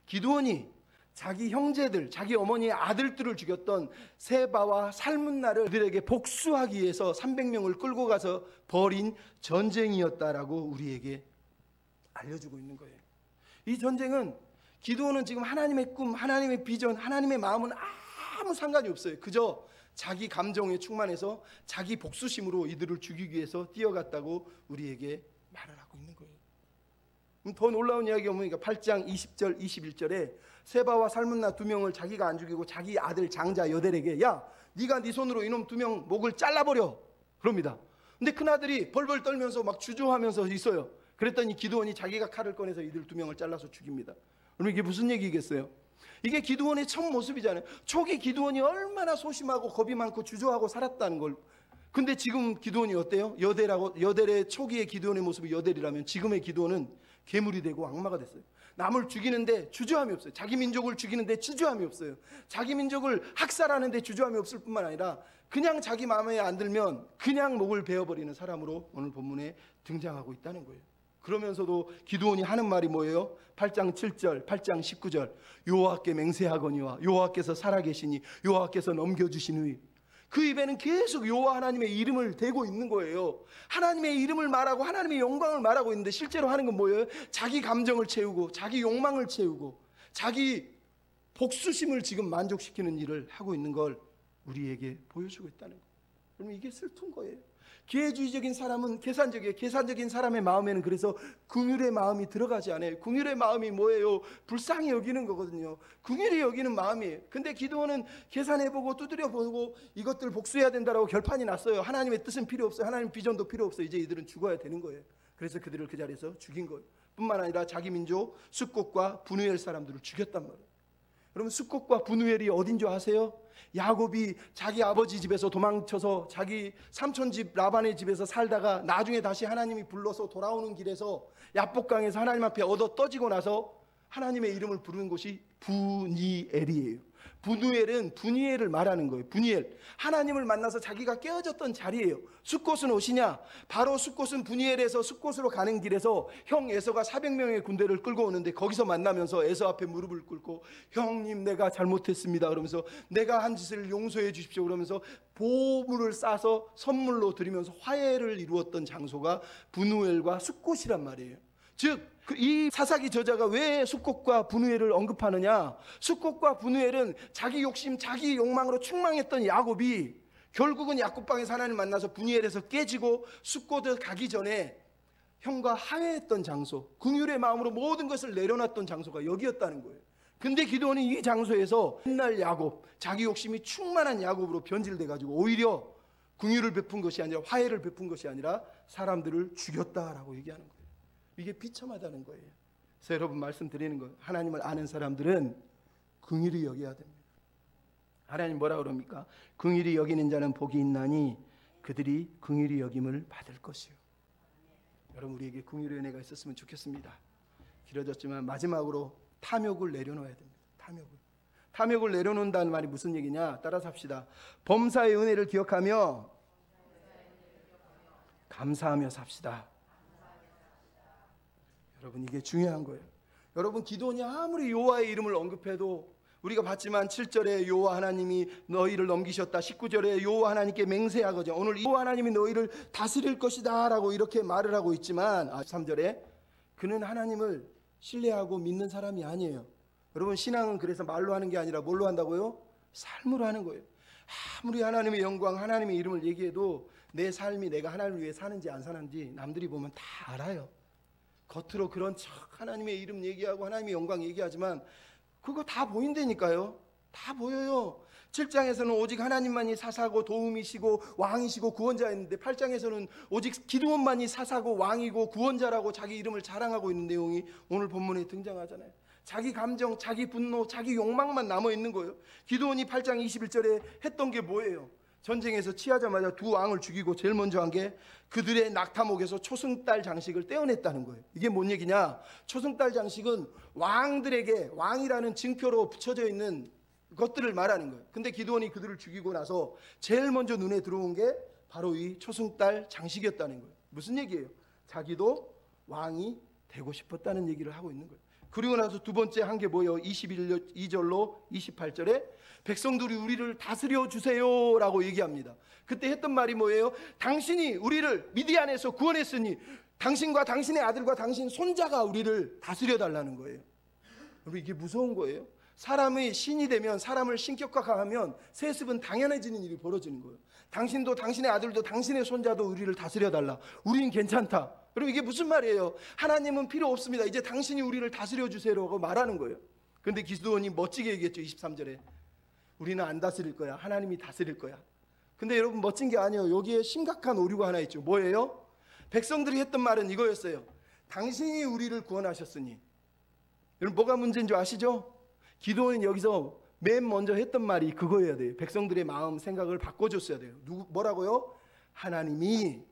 기드온이 자기 형제들, 자기 어머니의 아들들을 죽였던 세바와 살문나를 그들에게 복수하기 위해서 300명을 끌고 가서 벌인 전쟁이었다라고 우리에게 알려주고 있는 거예요. 이 전쟁은 기드온은 지금 하나님의 꿈, 하나님의 비전, 하나님의 마음은 아무 상관이 없어요. 그저 자기 감정에 충만해서 자기 복수심으로 이들을 죽이기 위해서 뛰어갔다고 우리에게 말을 하고 있는 거예요. 더 놀라운 이야기가 뭡니까? 8장 20절 21절에 세바와 살문나 두 명을 자기가 안 죽이고 자기 아들 장자 여델에게 야, 네가 네 손으로 이놈 두 명 목을 잘라버려 그럽니다. 근데 큰아들이 벌벌 떨면서 막 주저하면서 있어요. 그랬더니 기드온이 자기가 칼을 꺼내서 이들 두 명을 잘라서 죽입니다. 그럼 이게 무슨 얘기겠어요? 이게 기드온의 첫 모습이잖아요. 초기 기드온이 얼마나 소심하고 겁이 많고 주저하고 살았다는 걸 근데 지금 기드온이 어때요? 여델의 초기의 기드온의 모습이 여델이라면 지금의 기드온은 괴물이 되고 악마가 됐어요. 남을 죽이는데 주저함이 없어요. 자기 민족을 죽이는데 주저함이 없어요. 자기 민족을 학살하는데 주저함이 없을 뿐만 아니라 그냥 자기 마음에 안 들면 그냥 목을 베어버리는 사람으로 오늘 본문에 등장하고 있다는 거예요. 그러면서도 기드온이 하는 말이 뭐예요? 8장 7절, 8장 19절 여호와께 맹세하거니와 여호와께서 살아계시니 여호와께서 넘겨주시니 그 입에는 계속 여호와 하나님의 이름을 대고 있는 거예요. 하나님의 이름을 말하고 하나님의 영광을 말하고 있는데 실제로 하는 건 뭐예요? 자기 감정을 채우고 자기 욕망을 채우고 자기 복수심을 지금 만족시키는 일을 하고 있는 걸 우리에게 보여주고 있다는 거예요. 그러면 이게 슬픈 거예요. 기회주의적인 사람은 계산적이에요. 계산적인 사람의 마음에는 그래서 긍휼의 마음이 들어가지 않아요. 긍휼의 마음이 뭐예요? 불쌍히 여기는 거거든요. 긍휼히 여기는 마음이에요. 근데 기드온은 계산해보고 두드려보고 이것들 복수해야 된다라고 결판이 났어요. 하나님의 뜻은 필요 없어요. 하나님 비전도 필요 없어요. 이제 이들은 죽어야 되는 거예요. 그래서 그들을 그 자리에서 죽인 거예요. 뿐만 아니라 자기 민족 숫곳과 분우엘 사람들을 죽였단 말이에요. 그러면 숫곳과 분우엘이 어딘 줄 아세요? 야곱이 자기 아버지 집에서 도망쳐서 자기 삼촌 집 라반의 집에서 살다가 나중에 다시 하나님이 불러서 돌아오는 길에서 야복강에서 하나님 앞에 얻어 떠지고 나서 하나님의 이름을 부르는 곳이 분이엘이에요. 분우엘은 분이엘을 말하는 거예요. 분이엘, 하나님을 만나서 자기가 깨어졌던 자리예요. 숫곳은 어디냐? 바로 숫곳은 분이엘에서 숫곳으로 가는 길에서 형 에서가 400명의 군대를 끌고 오는데 거기서 만나면서 에서 앞에 무릎을 꿇고 형님 내가 잘못했습니다 그러면서 내가 한 짓을 용서해 주십시오 그러면서 보물을 싸서 선물로 드리면서 화해를 이루었던 장소가 분우엘과 숫곳이란 말이에요. 즉 이 사사기 저자가 왜 숫곳과 분우엘을 언급하느냐? 숫곳과 분우엘은 자기 욕심, 자기 욕망으로 충만했던 야곱이 결국은 야곱방에서 하나님 만나서 분우엘에서 깨지고 숫곳에 가기 전에 형과 화해했던 장소, 긍휼의 마음으로 모든 것을 내려놨던 장소가 여기였다는 거예요. 근데 기드온이 이 장소에서 옛날 야곱, 자기 욕심이 충만한 야곱으로 변질돼가지고 오히려 긍휼을 베푼 것이 아니라 화해를 베푼 것이 아니라 사람들을 죽였다라고 얘기하는 거예요. 이게 비참하다는 거예요. 그래서 여러분 말씀드리는 거예요. 하나님을 아는 사람들은 긍휼히 여겨야 됩니다. 하나님 뭐라 그럽니까? 긍휼히 여기는 자는 복이 있나니 그들이 긍휼히 여김을 받을 것이요. 여러분 우리에게 긍휼의 은혜가 있었으면 좋겠습니다. 길어졌지만 마지막으로 탐욕을 내려놓아야 됩니다. 탐욕을 내려놓는다는 말이 무슨 얘기냐? 따라서 합시다. 범사의 은혜를 기억하며 감사하며 삽시다. 여러분 이게 중요한 거예요. 여러분 기드온이 아무리 여호와의 이름을 언급해도 우리가 봤지만 7절에 여호와 하나님이 너희를 넘기셨다, 19절에 여호와 하나님께 맹세하거든 오늘 여호와 하나님이 너희를 다스릴 것이다 라고 이렇게 말을 하고 있지만 3절에 그는 하나님을 신뢰하고 믿는 사람이 아니에요. 여러분 신앙은 그래서 말로 하는 게 아니라 뭘로 한다고요? 삶으로 하는 거예요. 아무리 하나님의 영광, 하나님의 이름을 얘기해도 내 삶이 내가 하나님을 위해 사는지 안 사는지 남들이 보면 다 알아요. 겉으로 그런 척 하나님의 이름 얘기하고 하나님의 영광 얘기하지만 그거 다 보인다니까요. 다 보여요. 7장에서는 오직 하나님만이 사사고 도움이시고 왕이시고 구원자였는데 8장에서는 오직 기드온만이 사사고 왕이고 구원자라고 자기 이름을 자랑하고 있는 내용이 오늘 본문에 등장하잖아요. 자기 감정, 자기 분노, 자기 욕망만 남아있는 거예요. 기드온이 8장 21절에 했던 게 뭐예요? 전쟁에서 취하자마자 두 왕을 죽이고 제일 먼저 한 게 그들의 낙타목에서 초승달 장식을 떼어냈다는 거예요. 이게 뭔 얘기냐? 초승달 장식은 왕들에게 왕이라는 증표로 붙여져 있는 것들을 말하는 거예요. 근데 기드온이 그들을 죽이고 나서 제일 먼저 눈에 들어온 게 바로 이 초승달 장식이었다는 거예요. 무슨 얘기예요? 자기도 왕이 되고 싶었다는 얘기를 하고 있는 거예요. 그리고 나서 두 번째 한 게 뭐예요? 22절로 28절에 백성들이 우리를 다스려 주세요 라고 얘기합니다. 그때 했던 말이 뭐예요? 당신이 우리를 미디안에서 구원했으니 당신과 당신의 아들과 당신 손자가 우리를 다스려 달라는 거예요. 여러분 이게 무서운 거예요. 사람의 신이 되면 사람을 신격화하면 세습은 당연해지는 일이 벌어지는 거예요. 당신도 당신의 아들도 당신의 손자도 우리를 다스려 달라. 우리는 괜찮다. 그럼 이게 무슨 말이에요? 하나님은 필요 없습니다. 이제 당신이 우리를 다스려 주세요라고 말하는 거예요. 그런데 기드온이 멋지게 얘기했죠. 23절에 우리는 안 다스릴 거야. 하나님이 다스릴 거야. 근데 여러분 멋진 게 아니에요. 여기에 심각한 오류가 하나 있죠. 뭐예요? 백성들이 했던 말은 이거였어요. 당신이 우리를 구원하셨으니. 여러분 뭐가 문제인 줄 아시죠? 기드온은 여기서 맨 먼저 했던 말이 그거여야 돼요. 백성들의 마음 생각을 바꿔줬어야 돼요. 뭐라고요? 하나님이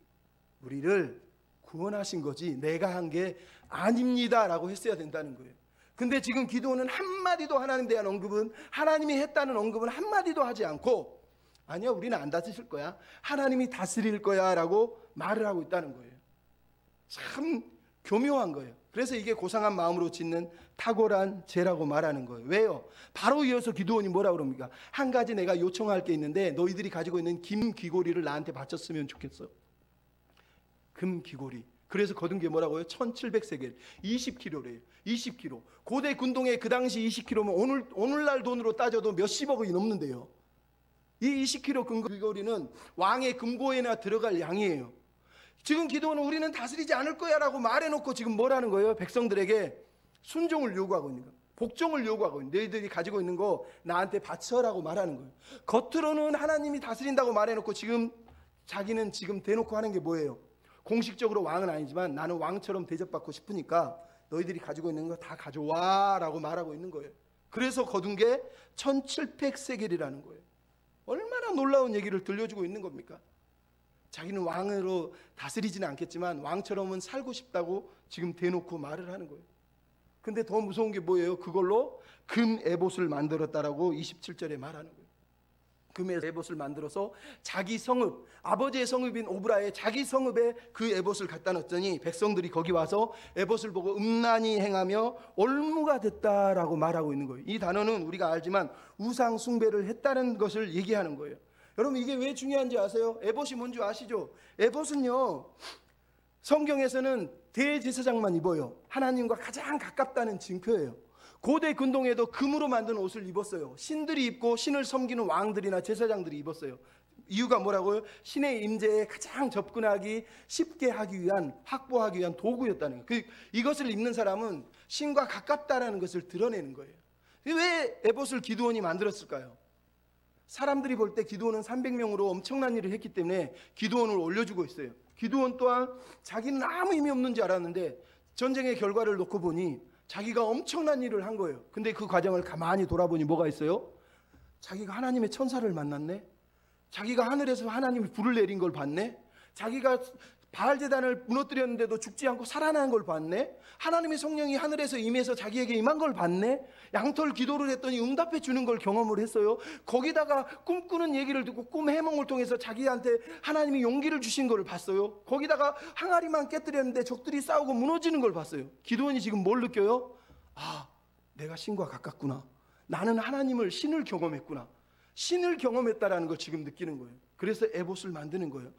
우리를 구원하신 거지 내가 한 게 아닙니다 라고 했어야 된다는 거예요. 근데 지금 기도는 한마디도 하나님에 대한 언급은, 하나님이 했다는 언급은 한마디도 하지 않고, 아니요, 우리는 안 다스릴 거야, 하나님이 다스릴 거야 라고 말을 하고 있다는 거예요. 참 교묘한 거예요. 그래서 이게 고상한 마음으로 짓는 탁월한 죄라고 말하는 거예요. 왜요? 바로 이어서 기드온이 뭐라 그럽니까? 한 가지 내가 요청할 게 있는데 너희들이 가지고 있는 금 귀고리를 나한테 바쳤으면 좋겠어. 금 귀고리. 그래서 거둔 게 뭐라고요? 1700세겔, 20kg래요. 20kg. 고대 군동에 그 당시 20kg면 오늘날 돈으로 따져도 몇십억이 넘는데요. 이 20kg 금 귀고리는 왕의 금고에나 들어갈 양이에요. 지금 기도는 우리는 다스리지 않을 거야 라고 말해놓고 지금 뭐라는 거예요? 백성들에게 순종을 요구하고 있는 거예요. 복종을 요구하고 있는 거예요. 너희들이 가지고 있는 거 나한테 바쳐라고 말하는 거예요. 겉으로는 하나님이 다스린다고 말해놓고 지금 자기는 지금 대놓고 하는 게 뭐예요? 공식적으로 왕은 아니지만 나는 왕처럼 대접받고 싶으니까 너희들이 가지고 있는 거 다 가져와 라고 말하고 있는 거예요. 그래서 거둔 게 1700세겔이라는 거예요. 얼마나 놀라운 얘기를 들려주고 있는 겁니까? 자기는 왕으로 다스리지는 않겠지만 왕처럼은 살고 싶다고 지금 대놓고 말을 하는 거예요. 근데 더 무서운 게 뭐예요? 그걸로 금 에봇을 만들었다라고 27절에 말하는 거예요. 금의 에봇을 만들어서 자기 성읍, 아버지의 성읍인 오브라의 자기 성읍에 그 에봇을 갖다 놨더니 백성들이 거기 와서 에봇을 보고 음란히 행하며 올무가 됐다라고 말하고 있는 거예요. 이 단어는 우리가 알지만 우상 숭배를 했다는 것을 얘기하는 거예요. 여러분 이게 왜 중요한지 아세요? 에봇이 뭔지 아시죠? 에봇은요, 성경에서는 대제사장만 입어요. 하나님과 가장 가깝다는 증표예요. 고대 근동에도 금으로 만든 옷을 입었어요. 신들이 입고 신을 섬기는 왕들이나 제사장들이 입었어요. 이유가 뭐라고요? 신의 임재에 가장 접근하기 쉽게 하기 위한, 확보하기 위한 도구였다는 거예요. 이것을 입는 사람은 신과 가깝다라는 것을 드러내는 거예요. 왜 에봇을 기드온이 만들었을까요? 사람들이 볼 때 기드온은 300명으로 엄청난 일을 했기 때문에 기드온을 올려주고 있어요. 기드온 또한 자기는 아무 의미 없는 줄 알았는데 전쟁의 결과를 놓고 보니 자기가 엄청난 일을 한 거예요. 근데 그 과정을 가만히 돌아보니 뭐가 있어요? 자기가 하나님의 천사를 만났네. 자기가 하늘에서 하나님이 불을 내린 걸 봤네. 자기가 바알 제단을 무너뜨렸는데도 죽지 않고 살아난 걸 봤네. 하나님의 성령이 하늘에서 임해서 자기에게 임한 걸 봤네. 양털 기도를 했더니 응답해 주는 걸 경험을 했어요. 거기다가 꿈꾸는 얘기를 듣고 꿈 해몽을 통해서 자기한테 하나님이 용기를 주신 걸 봤어요. 거기다가 항아리만 깨뜨렸는데 적들이 싸우고 무너지는 걸 봤어요. 기드온이 지금 뭘 느껴요? 아, 내가 신과 가깝구나. 나는 하나님을, 신을 경험했구나. 신을 경험했다라는 걸 지금 느끼는 거예요. 그래서 에봇을 만드는 거예요.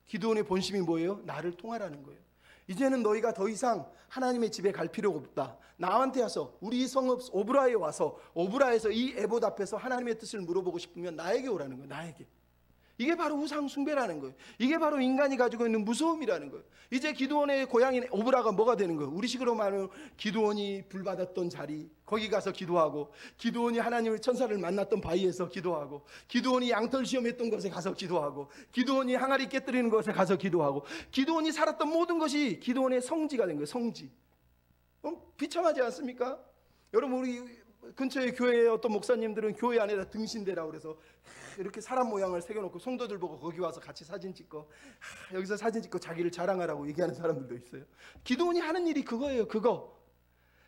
기드온의 본심이 뭐예요? 나를 통하라는 거예요. 이제는 너희가 더 이상 하나님의 집에 갈 필요가 없다. 나한테 와서, 우리 성읍 오브라에 와서, 오브라에서 이 에봇 앞에서 하나님의 뜻을 물어보고 싶으면 나에게 오라는 거예요. 나에게. 이게 바로 우상 숭배라는 거예요. 이게 바로 인간이 가지고 있는 무서움이라는 거예요. 이제 기드온의 고향인 오브라가 뭐가 되는 거예요? 우리식으로 말하면 기드온이 불받았던 자리, 거기 가서 기도하고, 기드온이 하나님의 천사를 만났던 바위에서 기도하고, 기드온이 양털 시험했던 곳에 가서 기도하고, 기드온이 항아리 깨뜨리는 곳에 가서 기도하고, 기드온이 살았던 모든 것이 기드온의 성지가 된 거예요. 성지. 비참하지 않습니까? 여러분, 우리 근처에 교회에 어떤 목사님들은 교회 안에다 등신대라고 그래서 이렇게 사람 모양을 새겨놓고 성도들 보고 거기 와서 같이 사진 찍고, 여기서 사진 찍고 자기를 자랑하라고 얘기하는 사람들도 있어요. 기드온이 하는 일이 그거예요. 그거.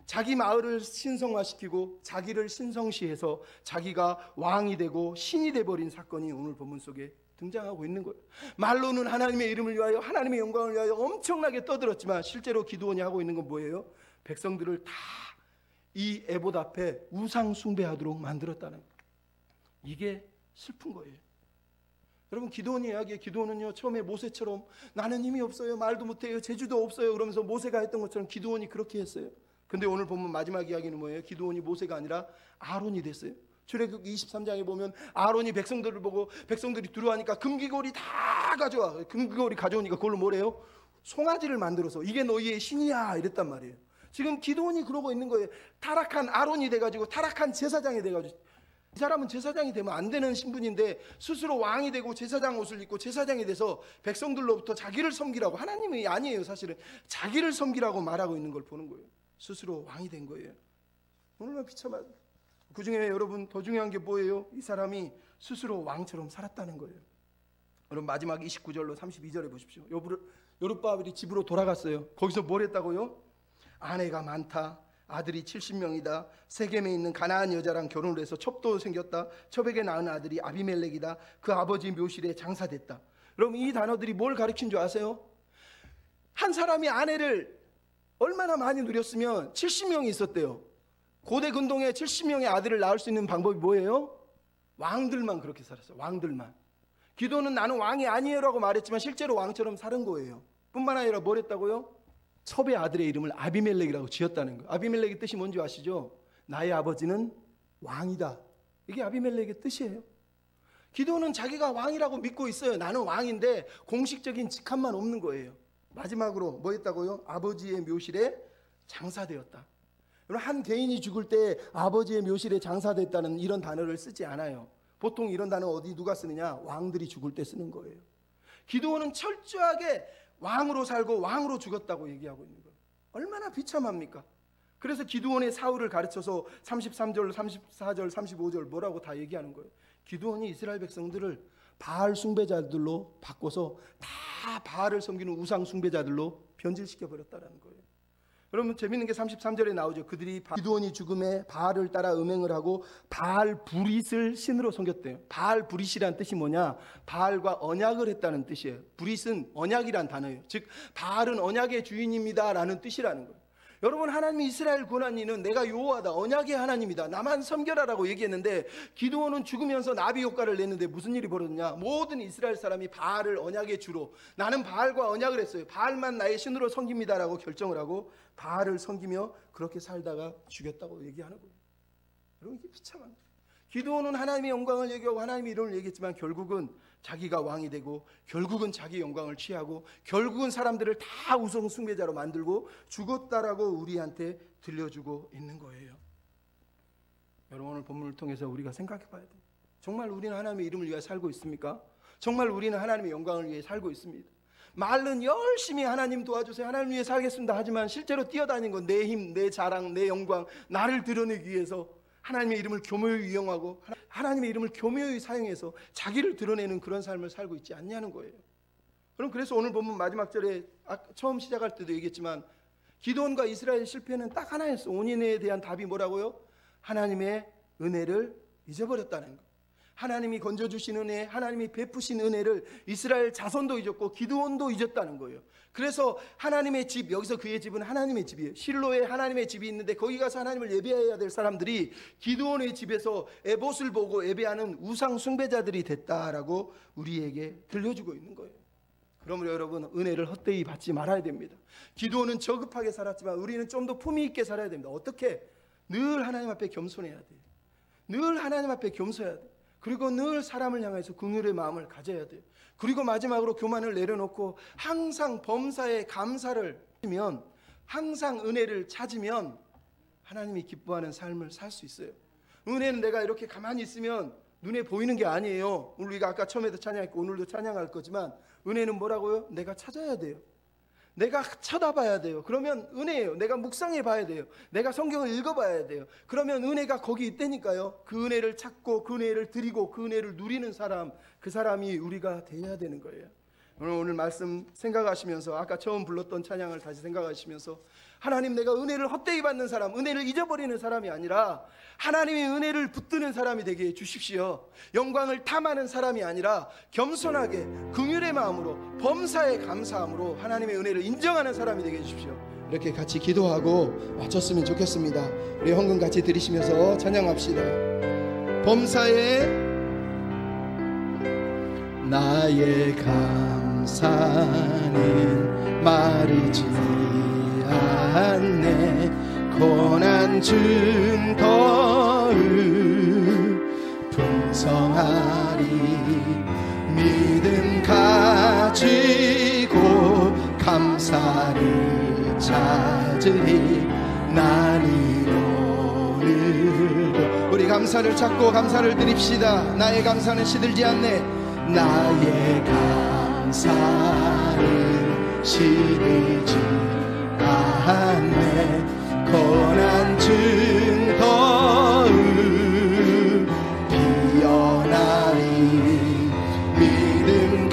자기 마을을 신성화시키고 자기를 신성시해서 자기가 왕이 되고 신이 돼버린 사건이 오늘 본문 속에 등장하고 있는 거예요. 말로는 하나님의 이름을 위하여, 하나님의 영광을 위하여 엄청나게 떠들었지만 실제로 기드온이 하고 있는 건 뭐예요? 백성들을 다 이 에봇 앞에 우상 숭배하도록 만들었다는 거예요. 이게 슬픈 거예요. 여러분, 기드온이 이야기해. 기드온은요, 처음에 모세처럼 나는 힘이 없어요, 말도 못해요, 재주도 없어요 그러면서 모세가 했던 것처럼 기드온이 그렇게 했어요. 근데 오늘 보면 마지막 이야기는 뭐예요? 기드온이 모세가 아니라 아론이 됐어요. 출애굽기 23장에 보면 아론이 백성들을 보고, 백성들이 들어가니까 금귀고리 다 가져와. 금귀고리 가져오니까 그걸로 뭐래요? 송아지를 만들어서 이게 너희의 신이야 이랬단 말이에요. 지금 기드온이 그러고 있는 거예요. 타락한 아론이 돼가지고, 타락한 제사장이 돼가지고. 이 사람은 제사장이 되면 안 되는 신분인데 스스로 왕이 되고 제사장 옷을 입고 제사장이 돼서 백성들로부터 자기를 섬기라고, 하나님이 아니에요 사실은, 자기를 섬기라고 말하고 있는 걸 보는 거예요. 스스로 왕이 된 거예요. 얼마나 비참하죠. 그 중에 여러분 더 중요한 게 뭐예요? 이 사람이 스스로 왕처럼 살았다는 거예요. 여러분 마지막 29절로 32절에 보십시오. 여룻바벨이 집으로 돌아갔어요. 거기서 뭘 했다고요? 아내가 많다, 아들이 70명이다, 세겜에 있는 가나안 여자랑 결혼을 해서 첩도 생겼다, 첩에게 낳은 아들이 아비멜렉이다, 그 아버지 묘실에 장사됐다. 여러분 이 단어들이 뭘 가르친 줄 아세요? 한 사람이 아내를 얼마나 많이 누렸으면 70명이 있었대요. 고대 근동에 70명의 아들을 낳을 수 있는 방법이 뭐예요? 왕들만 그렇게 살았어요. 왕들만. 기도는 나는 왕이 아니에요 라고 말했지만 실제로 왕처럼 사는 거예요. 뿐만 아니라 뭘 했다고요? 첩의 아들의 이름을 아비멜렉이라고 지었다는 거예요. 아비멜렉의 뜻이 뭔지 아시죠? 나의 아버지는 왕이다. 이게 아비멜렉의 뜻이에요. 기도는 자기가 왕이라고 믿고 있어요. 나는 왕인데 공식적인 직함만 없는 거예요. 마지막으로 뭐 했다고요? 아버지의 묘실에 장사되었다. 한 개인이 죽을 때 아버지의 묘실에 장사됐다는 이런 단어를 쓰지 않아요. 보통 이런 단어 어디 누가 쓰느냐? 왕들이 죽을 때 쓰는 거예요. 기드온은 철저하게 왕으로 살고 왕으로 죽었다고 얘기하고 있는 거예요. 얼마나 비참합니까? 그래서 기드온의 사울을 가르쳐서 33절, 34절, 35절 뭐라고 다 얘기하는 거예요. 기드온이 이스라엘 백성들을 바알 숭배자들로 바꿔서 다 바알을 섬기는 우상 숭배자들로 변질시켜 버렸다는 거예요. 여러분 재밌는 게 33절에 나오죠. 그들이 기드온이 죽음에 바알을 따라 음행을 하고 바알 브릿을 신으로 섬겼대요. 바알 브릿이란 뜻이 뭐냐? 바알과 언약을 했다는 뜻이에요. 브릿은 언약이란 단어예요. 즉 바알은 언약의 주인입니다 라는 뜻이라는 거예요. 여러분 하나님이 이스라엘 구원한 이는 내가 여호와다, 언약의 하나님이다, 나만 섬겨라라고 얘기했는데 기드온은 죽으면서 나비 효과를 냈는데 무슨 일이 벌어졌냐? 모든 이스라엘 사람이 바알을 언약의 주로, 나는 바알과 언약을 했어요, 바알만 나의 신으로 섬깁니다라고 결정을 하고 바알을 섬기며 그렇게 살다가 죽였다고 얘기하는 거예요. 여러분 이게 비참한 거예요. 기드온은 하나님의 영광을 얘기하고 하나님의 이름을 얘기했지만 결국은 자기가 왕이 되고 결국은 자기 영광을 취하고 결국은 사람들을 다 우상 숭배자로 만들고 죽었다라고 우리한테 들려주고 있는 거예요. 여러분 오늘 본문을 통해서 우리가 생각해 봐야 돼요. 정말 우리는 하나님의 이름을 위해 살고 있습니까? 정말 우리는 하나님의 영광을 위해 살고 있습니다. 말은 열심히 하나님 도와주세요, 하나님 위해 살겠습니다 하지만 실제로 뛰어다니는 건 내 힘, 내 자랑, 내 영광, 나를 드러내기 위해서 하나님의 이름을 교묘히 이용하고 하나님의 이름을 교묘히 사용해서 자기를 드러내는 그런 삶을 살고 있지 않냐는 거예요. 그럼 그래서 오늘 본문 마지막 절에 처음 시작할 때도 얘기했지만 기드온과 이스라엘의 실패는 딱 하나였어. 원인에 대한 답이 뭐라고요? 하나님의 은혜를 잊어버렸다는 거. 하나님이 건져주신 은혜, 하나님이 베푸신 은혜를 이스라엘 자손도 잊었고 기드온도 잊었다는 거예요. 그래서 하나님의 집, 여기서 그의 집은 하나님의 집이에요. 실로에 하나님의 집이 있는데 거기 가서 하나님을 예배해야 될 사람들이 기드온의 집에서 에봇을 보고 예배하는 우상 숭배자들이 됐다라고 우리에게 들려주고 있는 거예요. 그러므로 여러분 은혜를 헛되이 받지 말아야 됩니다. 기드온은 저급하게 살았지만 우리는 좀 더 품위 있게 살아야 됩니다. 어떻게? 늘 하나님 앞에 겸손해야 돼요. 늘 하나님 앞에 겸손해야 돼요. 그리고 늘 사람을 향해서 긍휼의 마음을 가져야 돼요. 그리고 마지막으로 교만을 내려놓고 항상 범사에 감사를 하면, 항상 은혜를 찾으면 하나님이 기뻐하는 삶을 살 수 있어요. 은혜는 내가 이렇게 가만히 있으면 눈에 보이는 게 아니에요. 우리가 아까 처음에도 찬양했고 오늘도 찬양할 거지만 은혜는 뭐라고요? 내가 찾아야 돼요. 내가 쳐다봐야 돼요. 그러면 은혜예요. 내가 묵상해 봐야 돼요. 내가 성경을 읽어봐야 돼요. 그러면 은혜가 거기 있다니까요. 그 은혜를 찾고 그 은혜를 드리고 그 은혜를 누리는 사람, 그 사람이 우리가 돼야 되는 거예요. 오늘 말씀 생각하시면서 아까 처음 불렀던 찬양을 다시 생각하시면서 하나님, 내가 은혜를 헛되이 받는 사람, 은혜를 잊어버리는 사람이 아니라 하나님의 은혜를 붙드는 사람이 되게 해주십시오. 영광을 탐하는 사람이 아니라 겸손하게 긍휼의 마음으로 범사에 감사함으로 하나님의 은혜를 인정하는 사람이 되게 해주십시오. 이렇게 같이 기도하고 마쳤으면 좋겠습니다. 우리 헌금 같이 드리시면서 찬양합시다. 범사에 나의 감사는 마르지 않네. 고난 증거를 풍성하리. 믿음 가지고 감사를 찾으리. 나는 오늘도 우리 감사를 찾고 감사를 드립시다. 나의 감사는 시들지 않네. 나의 감사를 시들지 않네. 고난 증거를 피어나리. 믿음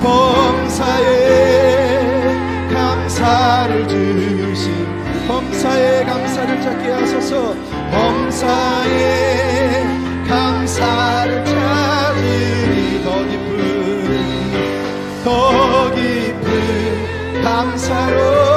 범사에 감사를 주신 범사에 감사를 찾게 하소서. 범사에 감사를 찾으니 더 깊은 감사로